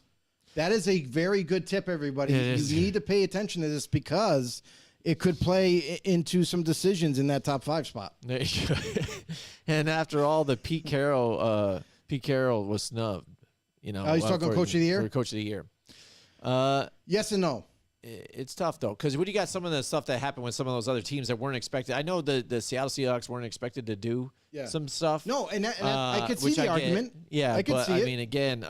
That is a very good tip, everybody. You need to pay attention to this because it could play into some decisions in that top 5 spot. And after all, the Pete Carroll was snubbed. You know, he's talking Coach of the Year? For Coach of the Year. Yes and no. It's tough, though, because when you got some of the stuff that happened with some of those other teams that weren't expected. I know the Seattle Seahawks weren't expected to do some stuff. No, and I could see the argument. Yeah, I could see it. I mean, again,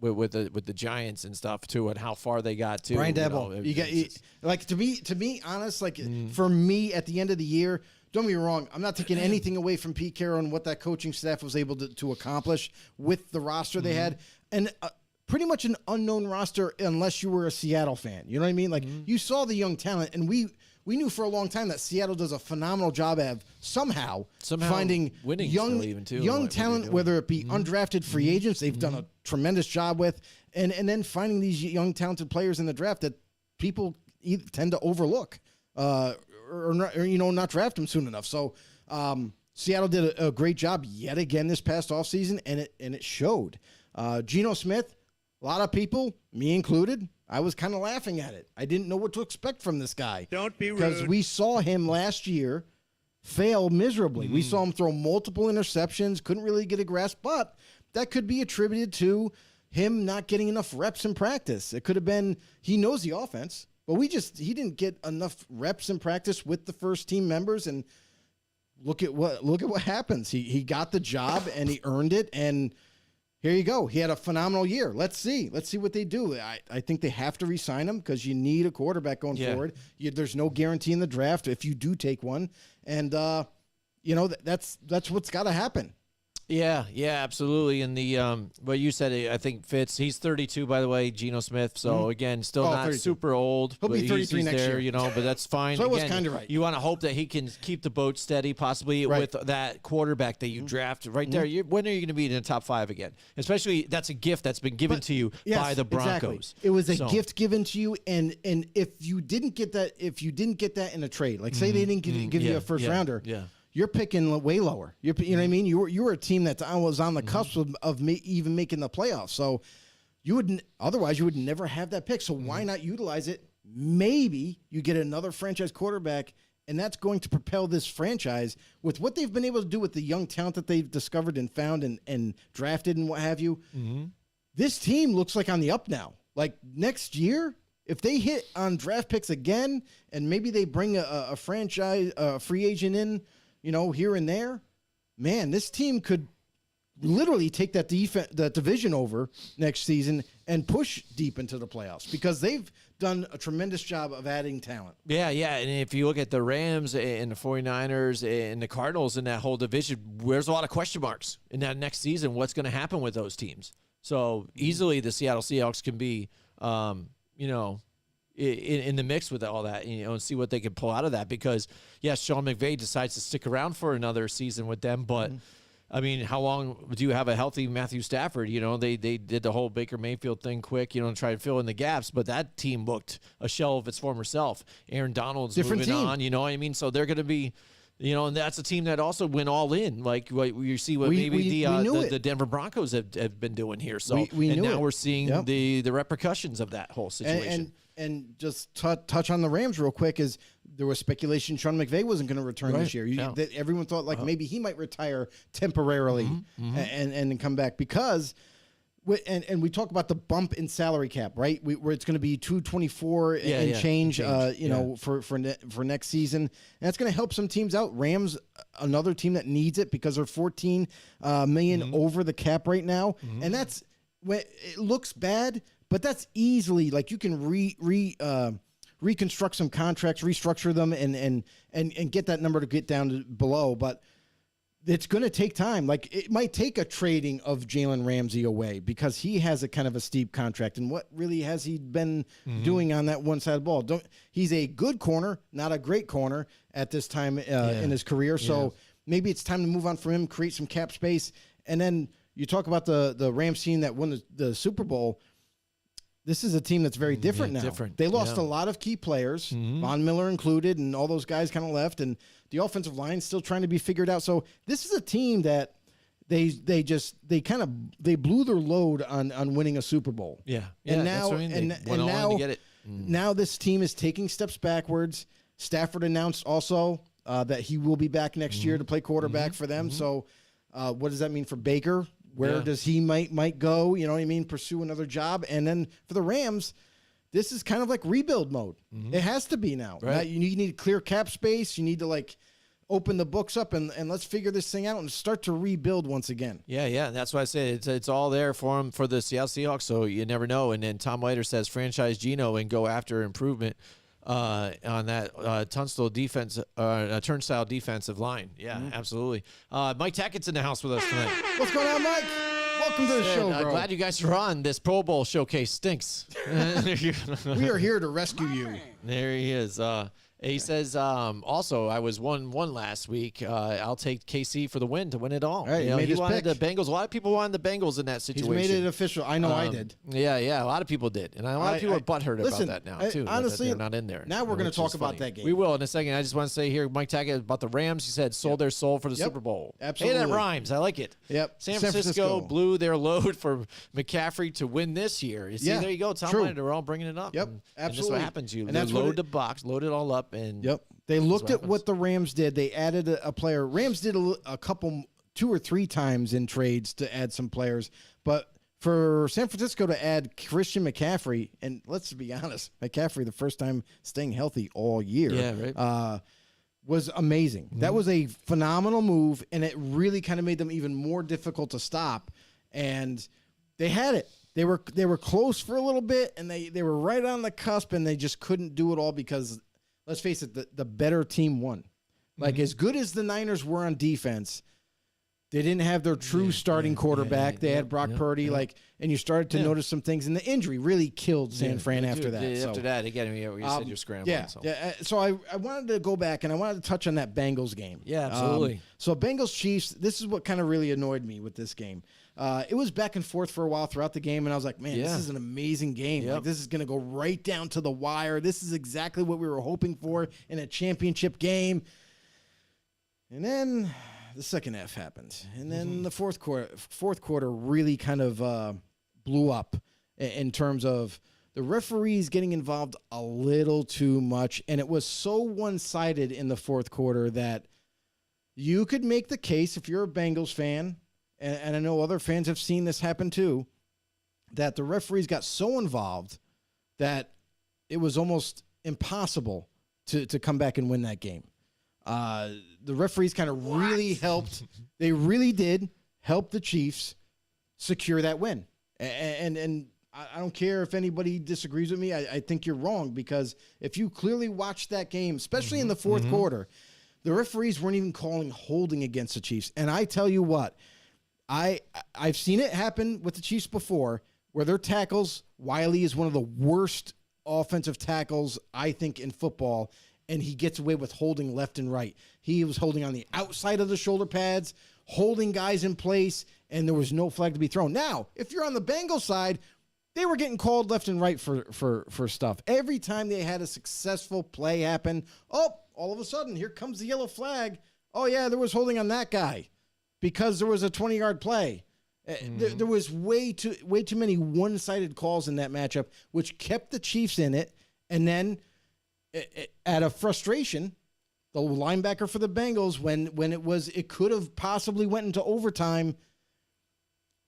with the Giants and stuff too, and how far they got too. Brian you Daboll. know, You got it's just- like to be honest, like for me at the end of the year, don't get me wrong, I'm not taking anything away from Pete Carroll and what that coaching staff was able to accomplish with the roster they had, and pretty much an unknown roster unless you were a Seattle fan. You know what I mean? Like you saw the young talent, and we knew for a long time that Seattle does a phenomenal job of somehow finding winning young still even, too, young what they're talent, doing. whether it be undrafted free agents, they've done a tremendous job with, and then finding these young talented players in the draft that people tend to overlook or not draft them soon enough. So Seattle did a great job yet again this past offseason, and it showed. Geno Smith, a lot of people, me included, I was kind of laughing at it. I didn't know what to expect from this guy. Don't be rude. Because we saw him last year fail miserably. We saw him throw multiple interceptions, couldn't really get a grasp, but that could be attributed to him not getting enough reps in practice. It could have been he knows the offense, but he didn't get enough reps in practice with the first team members, and look at what happens. He got the job and he earned it, and here you go. He had a phenomenal year. Let's see what they do. I think they have to re-sign him because you need a quarterback going forward. There's no guarantee in the draft if you do take one, and that's what's got to happen. Yeah, absolutely. And the what you said, I think fits. He's 32, by the way, Geno Smith. So again, still not 32. super old. He'll be but 33 he's next there, year. but that's fine. So I was Again, kinda right. You want to hope that he can keep the boat steady, possibly with that quarterback that you draft right there. When are you going to be in the top 5 again? Especially that's a gift that's been given to you by the Broncos. Exactly. It was a gift given to you, and if you didn't get that in a trade, like say they didn't give you a first rounder, you're picking way lower. You know what I mean? You were a team that was on the cusp of even making the playoffs. So you would never have that pick. So why not utilize it? Maybe you get another franchise quarterback, and that's going to propel this franchise with what they've been able to do with the young talent that they've discovered and found and drafted and what have you. This team looks like on the up now. Like next year, if they hit on draft picks again, and maybe they bring a franchise free agent in, here and there, man, this team could literally take that division over next season and push deep into the playoffs because they've done a tremendous job of adding talent. Yeah. And if you look at the Rams and the 49ers and the Cardinals in that whole division, there's a lot of question marks in that next season. What's going to happen with those teams? So easily the Seattle Seahawks can be, in the mix with all that, and see what they can pull out of that. Because, yes, Sean McVay decides to stick around for another season with them, but I mean, how long do you have a healthy Matthew Stafford? They did the whole Baker Mayfield thing quick, and try to fill in the gaps, but that team looked a shell of its former self. Aaron Donald's Different moving team. on, what I mean? So they're going to be, and that's a team that also went all in, like what you see what We knew the Denver Broncos have been doing here. So we and knew now it. we're seeing Yep. the repercussions of that whole situation. And just touch on the Rams real quick is there was speculation Sean McVay wasn't going to return this year. That everyone thought maybe he might retire temporarily and come back because and we talk about the bump in salary cap, right? Where it's going to be 224 and change, for next season. And that's going to help some teams out. Rams, another team that needs it because they're 14 million over the cap right now, and that's when it looks bad. But that's easily you can reconstruct some contracts, restructure them, and get that number to get down to below. But it's going to take time. It might take a trading of Jalen Ramsey away because he has a kind of a steep contract. And what really has he been doing on that one side of the ball? He's a good corner, not a great corner at this time in his career. So maybe it's time to move on from him, create some cap space, and then you talk about the Rams team that won the Super Bowl. This is a team that's very different now. They lost a lot of key players, Von Miller included, and all those guys kind of left, and the offensive line's still trying to be figured out. So this is a team that they blew their load on winning a Super Bowl. And now now this team is taking steps backwards. Stafford announced also that he will be back next year to play quarterback for them. So what does that mean for Baker? Where does he might go? You know what I mean? Pursue another job. And then for the Rams, this is kind of like rebuild mode. It has to be now. Right. You need clear cap space. You need to open the books up and let's figure this thing out and start to rebuild once again. Yeah. That's why I say it's all there for him for the Seattle Seahawks. So you never know. And then Tom Leiter says franchise Geno and go after improvement on that turnstile defensive line. Yeah, absolutely. Mike Tackett's in the house with us tonight. What's going on, Mike? Welcome to the show, bro. Glad you guys are on. This Pro Bowl showcase stinks. We are here to rescue you. There he is. He says, also, I was 1-1 last week. I'll take KC for the win to win it all. Right, he he wanted pick. the Bengals. A lot of people wanted the Bengals in that He's situation. made it official. I know I did. Yeah. A lot of people did. And a lot of people are butthurt listen, about that now, too. honestly, that they're not in there. now we're going which to talk is about funny. that game. We will in a second. I just want to say here, Mike Tackett about the Rams. He said, sold their soul for the Super Bowl. Absolutely. Hey, that rhymes. I like it. Yep. San Francisco blew their load for McCaffrey to win this year. You see, Yeah, there you go. Tom true. Leiter, we're all bringing it up. Yep, And absolutely. this is what happens. You And that's what load it- the box, load it all up, and They looked at happens. what the Rams did. They added a player. Rams did a couple, 2 or 3 times in trades to add some players. But for San Francisco to add Christian McCaffrey, and let's be honest, McCaffrey, the first time staying healthy all year, was amazing. That was a phenomenal move, and it really kind of made them even more difficult to stop. And they had it. They were close for a little bit, and they were right on the cusp, and they just couldn't do it all because, let's face it, the better team won. Like, as good as the Niners were on defense, they didn't have their true starting quarterback. They had Brock Purdy, and you started to notice some things, and the injury really killed San Fran after that. After that, again, you said you're scrambling. Yeah. So I wanted to go back, and I wanted to touch on that Bengals game. Yeah, absolutely. So Bengals Chiefs, this is what kind of really annoyed me with this game. It was back and forth for a while throughout the game, and I was like, man, this is an amazing game. Like, this is going to go right down to the wire. This is exactly what we were hoping for in a championship game. And then the second half happened, and then the fourth quarter really kind of blew up in terms of the referees getting involved a little too much, and it was so one-sided in the fourth quarter that you could make the case, if you're a Bengals fan, and I know other fans have seen this happen too, that the referees got so involved that it was almost impossible to come back and win that game. The referees kind of really helped. They really did help the Chiefs secure that win. And I don't care if anybody disagrees with me. I think you're wrong, because if you clearly watched that game, especially in the fourth quarter, the referees weren't even calling holding against the Chiefs. And I tell you what, I've seen it happen with the Chiefs before, where their tackles, Wiley is one of the worst offensive tackles, I think, in football, and he gets away with holding left and right. He was holding on the outside of the shoulder pads, holding guys in place, and there was no flag to be thrown. Now, if you're on the Bengals side, they were getting called left and right for stuff. Every time they had a successful play happen, all of a sudden, here comes the yellow flag. Oh, yeah, there was holding on that guy because there was a 20-yard play. There was way too many one-sided calls in that matchup, which kept the Chiefs in it. And then, out of frustration, the linebacker for the Bengals, when it could have possibly went into overtime.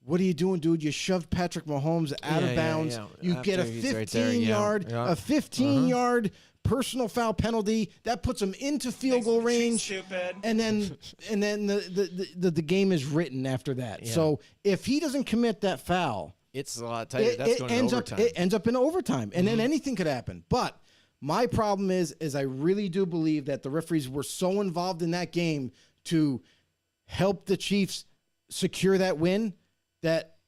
What are you doing, dude? You shoved Patrick Mahomes out of bounds. You After get a he's right there, 15-yard personal foul penalty that puts him into field goal range. Stupid. And then the game is written after that. Yeah. So if he doesn't commit that foul, it's a lot tighter. That's going to overtime. It ends up in overtime, and then anything could happen. But my problem is I really do believe that the referees were so involved in that game to help the Chiefs secure that win that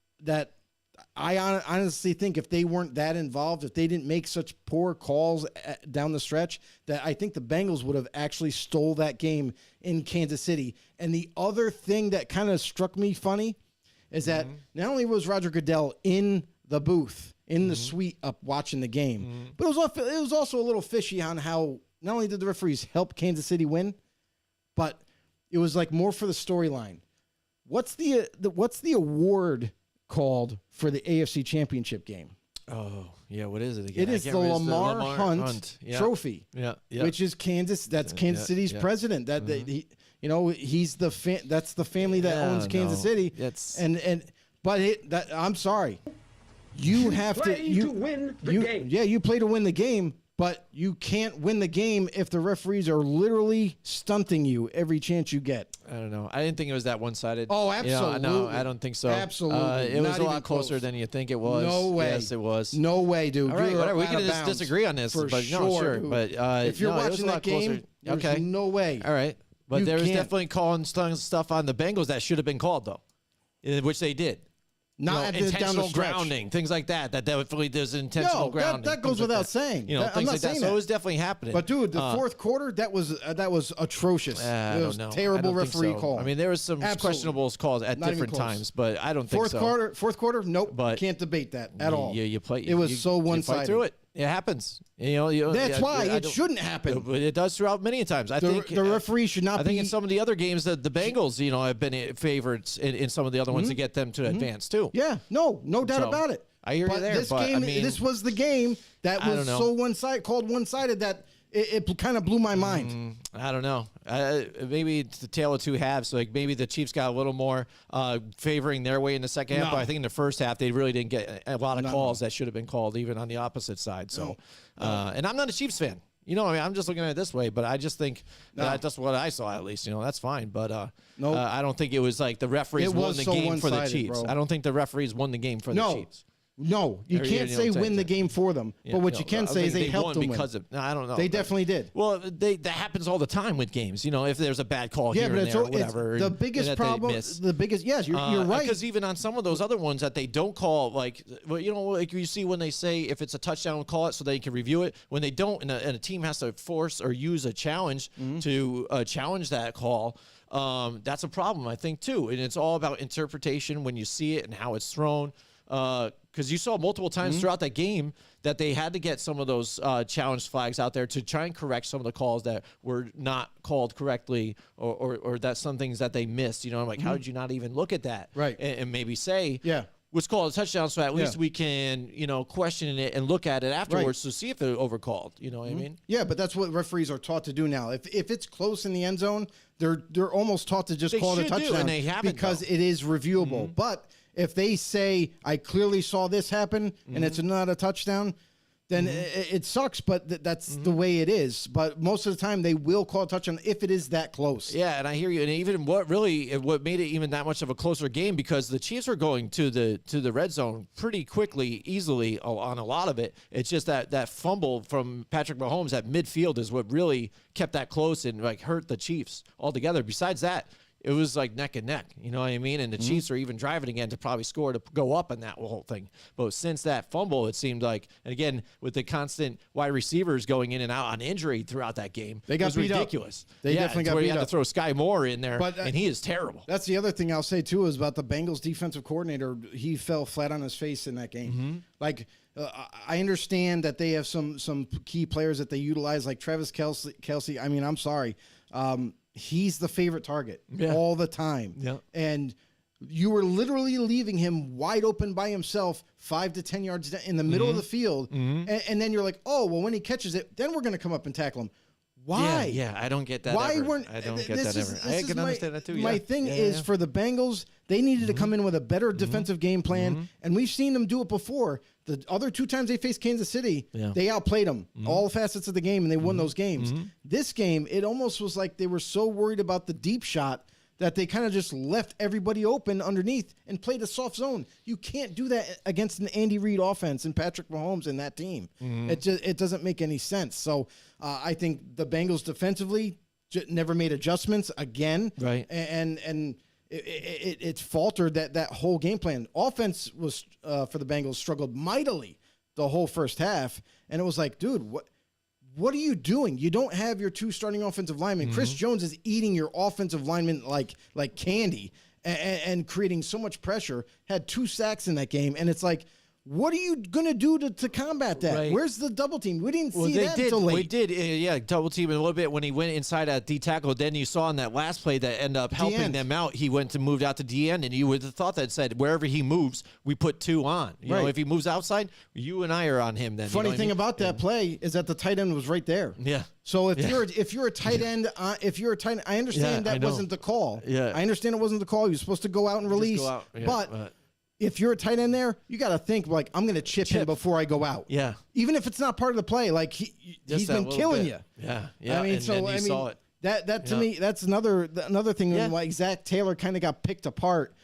I honestly think if they weren't that involved, if they didn't make such poor calls down the stretch, that I think the Bengals would have actually stole that game in Kansas City. And the other thing that kind of struck me funny is that not only was Roger Goodell in the booth, in the suite up watching the game, but it was also a little fishy on how not only did the referees help Kansas City win, but it was like more for the storyline. What's the award called for the AFC Championship game? Oh, yeah. What is it again? It is the Lamar Hunt Trophy. Yeah. Which is Kansas. That's Kansas City's president. That he's that's the family that owns Kansas City. I'm sorry. You have to win the game. Yeah, you play to win the game, But you can't win the game if the referees are literally stunting you every chance you get. I don't know. I didn't think it was that one-sided. Oh, absolutely. No, I don't think so. Absolutely. It was Not a lot even closer close. than you think it was. No way. Yes, it was. No way, dude. All right, You're whatever. We out can of just bounds. disagree on this. For but no, sure. dude. But if you're no, it was watching a that lot game, closer. there's no way. All right. But You there was can't. definitely calling stuff on the Bengals that should have been called, though, which they did. Not at the down the intentional stretch. grounding, things like that. That definitely there's intentional grounding. that goes things like without that. saying. You know, I'm things not like that. saying So that. it was definitely happening. But dude, the fourth quarter, that was atrocious. I It don't was know. I terrible don't think referee so. call. I mean, there was some Absolutely. questionable calls at Not even different close. times, but I don't think so. Fourth quarter, nope. But can't debate that at all. You play. It was so You one-sided. fight through it. It happens. That's why I it don't- shouldn't happen. But it does throughout many times. I The think referee should not I think be. in some of the other games that the Bengals, have been favorites in some of the other ones to get them to advance too. Yeah, no doubt So, about it. I hear you but there, This but, I game, mean, this was the game that I was don't know. so one-sided that it kind of blew my mind. I don't know. Maybe it's the tale of two halves. Like maybe the Chiefs got a little more favoring their way in the second half, No. but I think in the first half they really didn't get a lot of No. calls that should have been called, even on the opposite side. So, and I'm not a Chiefs fan. I'm just looking at it this way, but I just think that's what I saw at least. That's fine, but Nope. I don't think it was like the referees It won was the so game for the one-sided, Chiefs. bro. I don't think the referees won the game for the Chiefs. No, you Or, can't you know say what I'm win the saying? game for them. Yeah, but what no, you can I say is think they helped won them because win. of. No, I don't know. They but- definitely did. Well, that happens all the time with games. If there's a bad call Yeah, here but and it's, there, or it's whatever. the and biggest that they problem. miss. The biggest, yes, you're right. Because even on some of those other ones that they don't call, like you see when they say if it's a touchdown, call it so they can review it. When they don't, and a team has to force or use a challenge to challenge that call. That's a problem, I think, too. And it's all about interpretation when you see it and how it's thrown. Because you saw multiple times throughout that game that they had to get some of those challenge flags out there to try and correct some of the calls that were not called correctly, or that some things that they missed. I'm like, how did you not even look at that? Right. And maybe say, Yeah. let's call it a touchdown, so at least Yeah. we can, question it and look at it afterwards to see if they're overcalled. You know what I mean? Yeah, but that's what referees are taught to do now. If it's close in the end zone, they're almost taught to just They call it a should do, touchdown and they haven't, because though. it is reviewable. But if they say I clearly saw this happen and it's not a touchdown, then it sucks. But that's the way it is. But most of the time they will call a touchdown if it is that close. Yeah, and I hear you. And even what made it even that much of a closer game, because the Chiefs were going to the red zone pretty quickly, easily on a lot of it. It's just that fumble from Patrick Mahomes at midfield is what really kept that close and hurt the Chiefs altogether. Besides that, it was like neck and neck, you know what I mean? And the Chiefs are even driving again to probably score to go up on that whole thing. But since that fumble, it seemed like, and again, with the constant wide receivers going in and out on injury throughout that game, They got it was beat up. ridiculous. They definitely got where beat you had up. to throw Sky Moore in there, But, and he is terrible. That's the other thing I'll say too is about the Bengals defensive coordinator. He fell flat on his face in that game. Like I understand that they have some key players that they utilize, like Travis Kelce. I mean, I'm sorry. He's the favorite target all the time. Yeah. And you were literally leaving him wide open by himself 5 to 10 yards in the middle of the field. And then you're like, oh, well, when he catches it, then we're going to come up and tackle him. Why? Yeah, I don't get that. Why ever. weren't I don't get this that is- ever. this I is can understand that too. My yeah. thing Yeah, is yeah. for the Bengals, they needed to come in with a better defensive game plan, and we've seen them do it before. The other 2 times they faced Kansas City, they outplayed them all facets of the game, and they won those games. This game, it almost was like they were so worried about the deep shot that they kind of just left everybody open underneath and played a soft zone. You can't do that against an Andy Reid offense and Patrick Mahomes and that team. It doesn't make any sense. So I think the Bengals defensively never made adjustments again. Right. And it faltered that whole game plan. Offense was for the Bengals struggled mightily the whole first half. And it was like, dude, what are you doing? You don't have your 2 starting offensive linemen. Chris Jones is eating your offensive linemen like candy and creating so much pressure. Had 2 sacks in that game. And it's like, what are you going to do to combat that? Right. Where's the double team? We didn't see they that did. until late. We did, yeah, double team a little bit when he went inside at D tackle. Then you saw in that last play that ended up helping end. them out. He moved out to D end, and you would have thought that said wherever he moves, we put 2 on. You know, Right. if he moves outside, you and I are on him. Then Funny you know what I thing mean? about that play is that the tight end was right there. Yeah. So if you're a tight end, I understand Yeah, I that know. wasn't the call. Yeah. I understand it wasn't the call. You're supposed to go out and release. go out, yeah, but if you're a tight end there, you got to think like, I'm going to chip him before I go out. Yeah. Even if it's not part of the play, like he's been killing you. Yeah. Yeah. I mean, saw it. That to me, that's another thing. Yeah. Like Zach Taylor kind of got picked apart.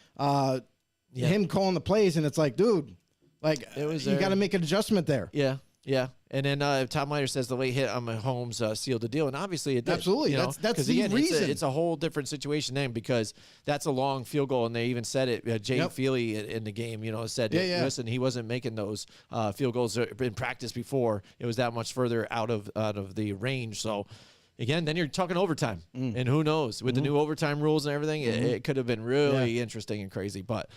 Him calling the plays, and it's like, dude, like you got to make an adjustment there. Yeah. Yeah. And then Tom Leiter says the late hit on Mahomes sealed the deal, and obviously it did. Absolutely, that's the again, reason. It's a whole different situation then because that's a long field goal, and they even said it. Jay Feely in the game, said, listen, he wasn't making those field goals in practice before. It was that much further out of the range. So again, then you're talking overtime, and who knows with the new overtime rules and everything, it could have been really interesting and crazy. But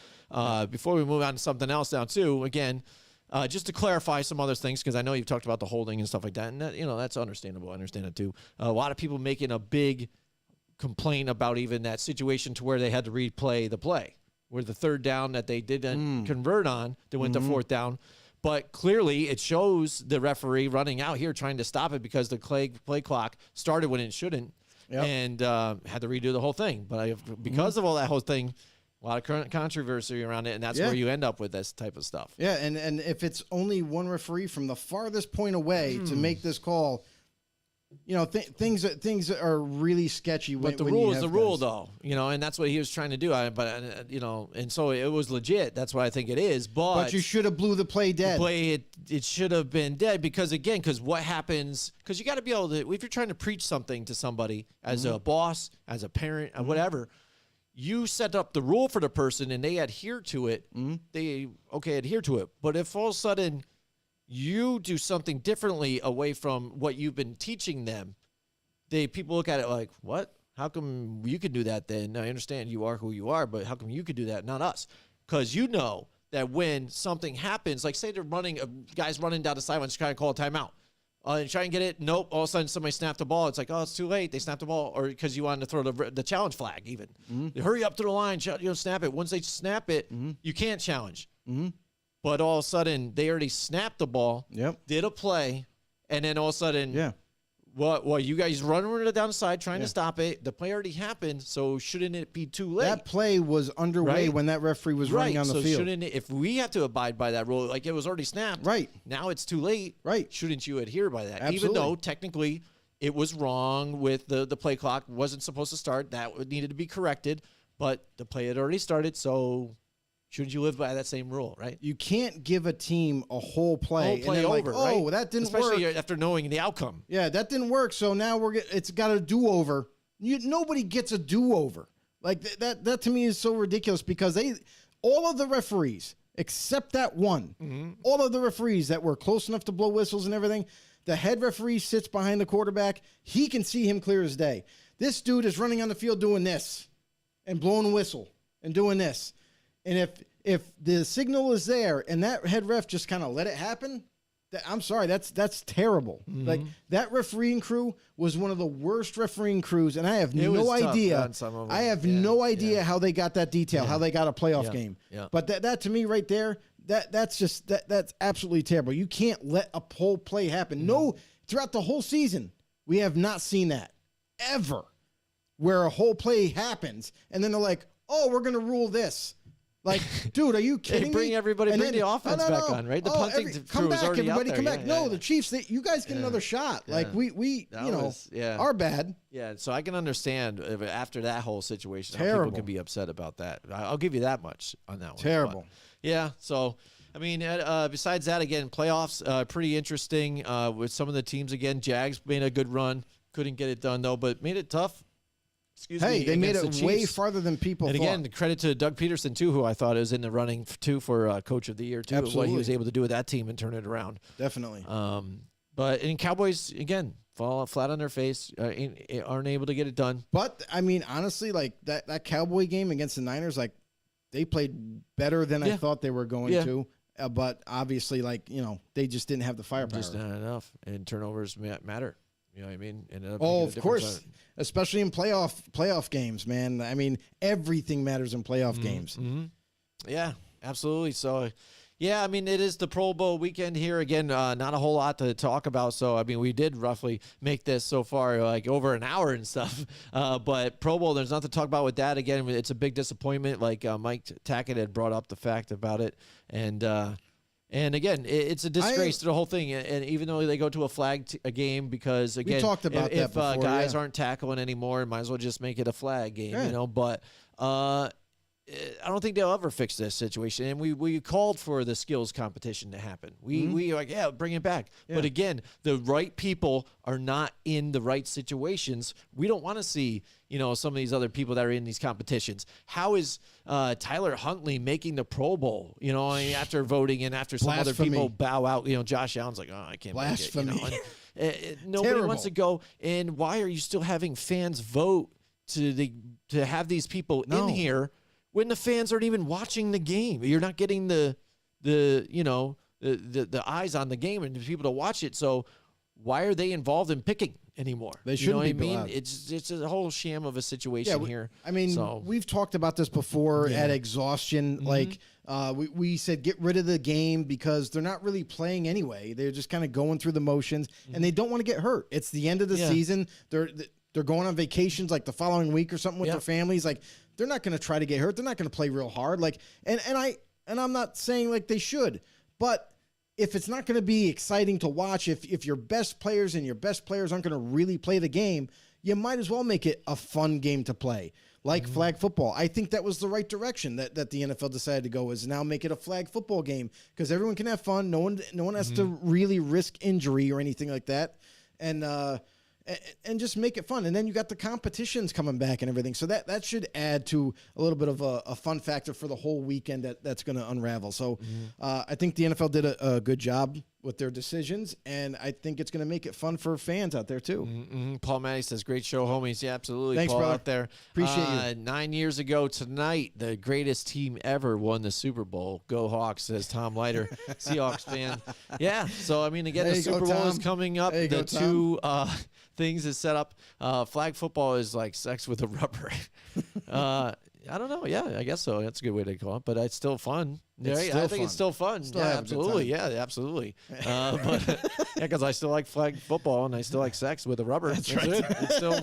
before we move on to something else now too, again. Just to clarify some other things, because I know you've talked about the holding and stuff like that, and that, that's understandable. I understand it too. A lot of people making a big complaint about even that situation to where they had to replay the play, where the third down that they didn't convert on, they went to fourth down. But clearly it shows the referee running out here trying to stop it because the play clock started when it shouldn't and had to redo the whole thing. But because of all that whole thing, a lot of controversy around it, and that's where you end up with this type of stuff. Yeah, and if it's only one referee from the farthest point away to make this call, things are really sketchy. But the rule is the rule, though, and that's what he was trying to do. And so it was legit. That's what I think it is. But you should have blew the play dead. It should have been dead because what happens? Because you got to be able to, if you're trying to preach something to somebody as a boss, as a parent, whatever. You set up the rule for the person and they adhere to it, they adhere to it. But if all of a sudden you do something differently away from what you've been teaching them, people look at it like, what? How come you can do that then? I understand you are who you are, but how come you could do that, not us? Because you know that when something happens, like say they're running, a guy's running down the sideline, trying to call a timeout. And try and get it. Nope. All of a sudden, somebody snapped the ball. It's like, oh, it's too late. They snapped the ball, or because you wanted to throw the challenge flag. Even hurry up to the line. Snap it. Once they snap it, you can't challenge. But all of a sudden, they already snapped the ball. Did a play, and then all of a sudden, what you guys running down the side trying to stop it. The play already happened, so shouldn't it be too late? That play was underway when that referee was running on the field. Shouldn't it, if we have to abide by that rule, like it was already snapped, now it's too late, shouldn't you adhere by that? Absolutely. Even though technically it was wrong with the play clock, wasn't supposed to start, that needed to be corrected, but the play had already started, so shouldn't you live by that same rule, right? You can't give a team a whole play, over, like, oh, right? that didn't work. Especially after knowing the outcome. Yeah, that didn't work, so now it's got a do-over. Nobody gets a do-over. Like that to me is so ridiculous because all of the referees, except that one, all of the referees that were close enough to blow whistles and everything, the head referee sits behind the quarterback. He can see him clear as day. This dude is running on the field doing this and blowing a whistle and doing this. And if the signal is there and that head ref just kind of let it happen, I'm sorry, that's terrible. Like that refereeing crew was one of the worst refereing crews, and I have no idea. I have no idea how they got that detail, how they got a playoff game. But that to me right there, that's absolutely terrible. You can't let a whole play happen. No, throughout the whole season, we have not seen that ever, where a whole play happens and then they're like, oh, we're gonna rule this. Like, dude, are you kidding me? Bring the offense back on, right? The punting crew is already out there. Come back. No, the Chiefs, you guys get another shot. Like, we our bad. Yeah, so I can understand after that whole situation how Terrible. people can be upset about that. I'll give you that much on that one. Terrible. But, yeah, so, I mean, besides that, again, playoffs, pretty interesting with some of the teams. Again, Jags made a good run. Couldn't get it done, though, but made it tough. They made it way farther than people thought. And again, credit to Doug Peterson, too, who I thought is in the running, too, for Coach of the Year, too. Absolutely. What he was able to do with that team and turn it around. Definitely. But in Cowboys, again, fall flat on their face, aren't able to get it done. But, I mean, honestly, like that Cowboy game against the Niners, like, they played better than I thought they were going to. But obviously, like, they just didn't have the firepower. Just not enough. And turnovers matter. You know what I mean? Of course. Especially in playoff games, man. I mean, everything matters in playoff games. Yeah, absolutely. So, Yeah, I mean, it is the Pro Bowl weekend here. Again, not a whole lot to talk about. So, I mean, we did roughly make this so far like over an hour and stuff. But Pro Bowl, there's nothing to talk about with that. Again, it's a big disappointment. Like Mike Tackett had brought up the fact about it. And again, it's a disgrace to the whole thing. And even though they go to a game because, again, we talked about if that before, guys aren't tackling anymore, might as well just make it a flag game, you know. But I don't think they'll ever fix this situation. And we called for the skills competition to happen. We were like, yeah, bring it back. Yeah. But again, the right people are not in the right situations. We don't want to see, some of these other people that are in these competitions. How is Tyler Huntley making the Pro Bowl? After voting and after some other people bow out, Josh Allen's like, oh, I can't make it. Nobody wants to go. And why are you still having fans vote to have these people in here when the fans aren't even watching the game? You're not getting the eyes on the game and the people to watch it. So why are they involved in picking anymore? They shouldn't be. I mean, it's a whole sham of a situation here. I mean, we've talked about this before at exhaustion. Like we said, get rid of the game because they're not really playing anyway. They're just kind of going through the motions, and they don't want to get hurt. It's the end of the season. They're going on vacations like the following week or something with their families. Like, they're not going to try to get hurt. They're not going to play real hard. Like, and I'm not saying like they should, but if it's not going to be exciting to watch, if your best players aren't going to really play the game, you might as well make it a fun game to play, like flag football. I think that was the right direction that the NFL decided to go, is now make it a flag football game because everyone can have fun. No one has to really risk injury or anything like that, and just make it fun. And then you got the competitions coming back and everything. So that should add to a little bit of a fun factor for the whole weekend that's going to unravel. So I think the NFL did a good job with their decisions, and I think it's going to make it fun for fans out there too. Paul Matty says, great show, homies. Yeah, absolutely. Thanks, Paul, brother. out there. Appreciate you. 9 years ago tonight, the greatest team ever won the Super Bowl. Go Hawks, says Tom Leiter, Seahawks fan. Yeah, so, I mean, again, the Super Bowl is coming up. The two things is set up. Flag football is like sex with a rubber. I don't know. Yeah, I guess so. That's a good way to call it, but it's still fun. I think it's still fun. Still yeah, absolutely. Yeah, absolutely. But because I still like flag football and I still like sex with a rubber. That's right. It still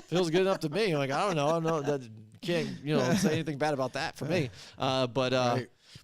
feels good enough to me. Like, I don't know. That can't say anything bad about that for me.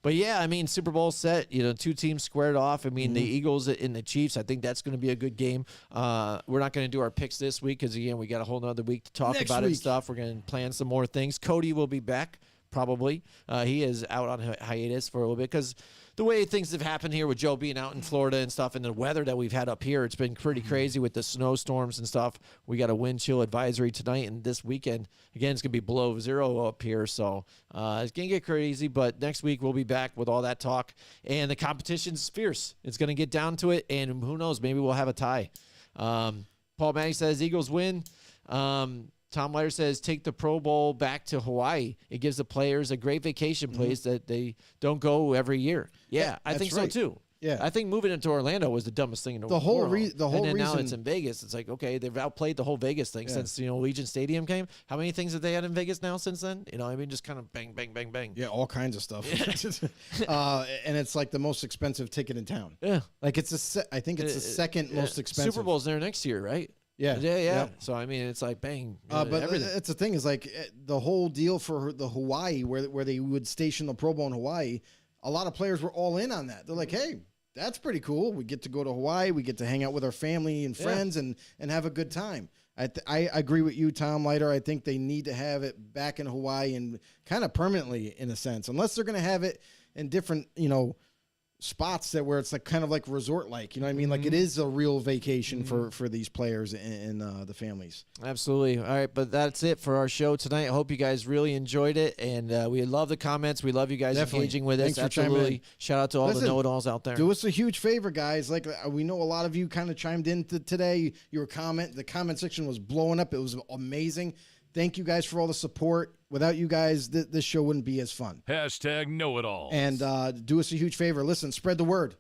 But yeah, I mean, Super Bowl set, two teams squared off. I mean, the Eagles and the Chiefs, I think that's going to be a good game. We're not going to do our picks this week because, again, we got a whole nother week to talk about it and stuff. We're going to plan some more things. Cody will be back, probably. He is out on hiatus for a little bit because the way things have happened here with Joe being out in Florida and stuff and the weather that we've had up here, it's been pretty crazy with the snowstorms and stuff. We got a wind chill advisory tonight and this weekend. Again, it's going to be below zero up here, so it's going to get crazy. But next week we'll be back with all that talk. And the competition's fierce. It's going to get down to it, and who knows, maybe we'll have a tie. Paul Manning says Eagles win. Tom Leiter says, take the Pro Bowl back to Hawaii. It gives the players a great vacation place that they don't go every year. Yeah, I think so too. Yeah, I think moving into Orlando was the dumbest thing in the world. And then now it's in Vegas. It's like, okay, they've outplayed the whole Vegas thing since Legion Stadium came. How many things have they had in Vegas now since then? Just kind of bang, bang, bang, bang. Yeah, all kinds of stuff. And it's like the most expensive ticket in town. Yeah, like I think it's the second most expensive. Super Bowl's there next year, right? Yeah. So I mean, it's like bang. But everything. It's the thing is like the whole deal for the Hawaii, where they would station the Pro Bowl in Hawaii. A lot of players were all in on that. They're like, hey, that's pretty cool. We get to go to Hawaii. We get to hang out with our family and friends and have a good time. I agree with you, Tom Leiter. I think they need to have it back in Hawaii and kind of permanently in a sense, unless they're going to have it in different, spots that where it's like kind of like resort like, you know what I mean? Like it is a real vacation for these players and the families. Absolutely. All right, but that's it for our show tonight. I hope you guys really enjoyed it, and we love the comments. We love you guys engaging with us. Absolutely. Shout out to all the know-it-alls out there. Do us a huge favor, guys. Like we know a lot of you kind of chimed in today. The comment section was blowing up. It was amazing. Thank you guys for all the support. Without you guys, this show wouldn't be as fun. Hashtag know-it-all. And do us a huge favor. Listen, spread the word.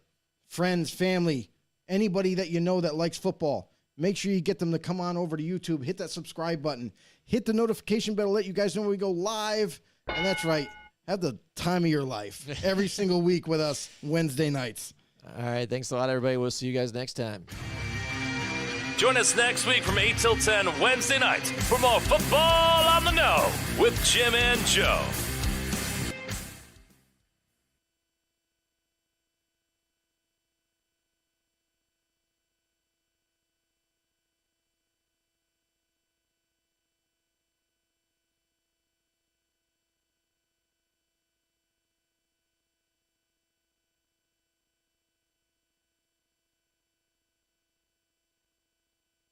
Friends, family, anybody that you know that likes football. Make sure you get them to come on over to YouTube. Hit that subscribe button. Hit the notification bell. Let you guys know when we go live. And that's right. Have the time of your life every single week with us Wednesday nights. All right. Thanks a lot, everybody. We'll see you guys next time. Join us next week from 8 till 10 Wednesday nights for more Football on the Know with Jim and Joe.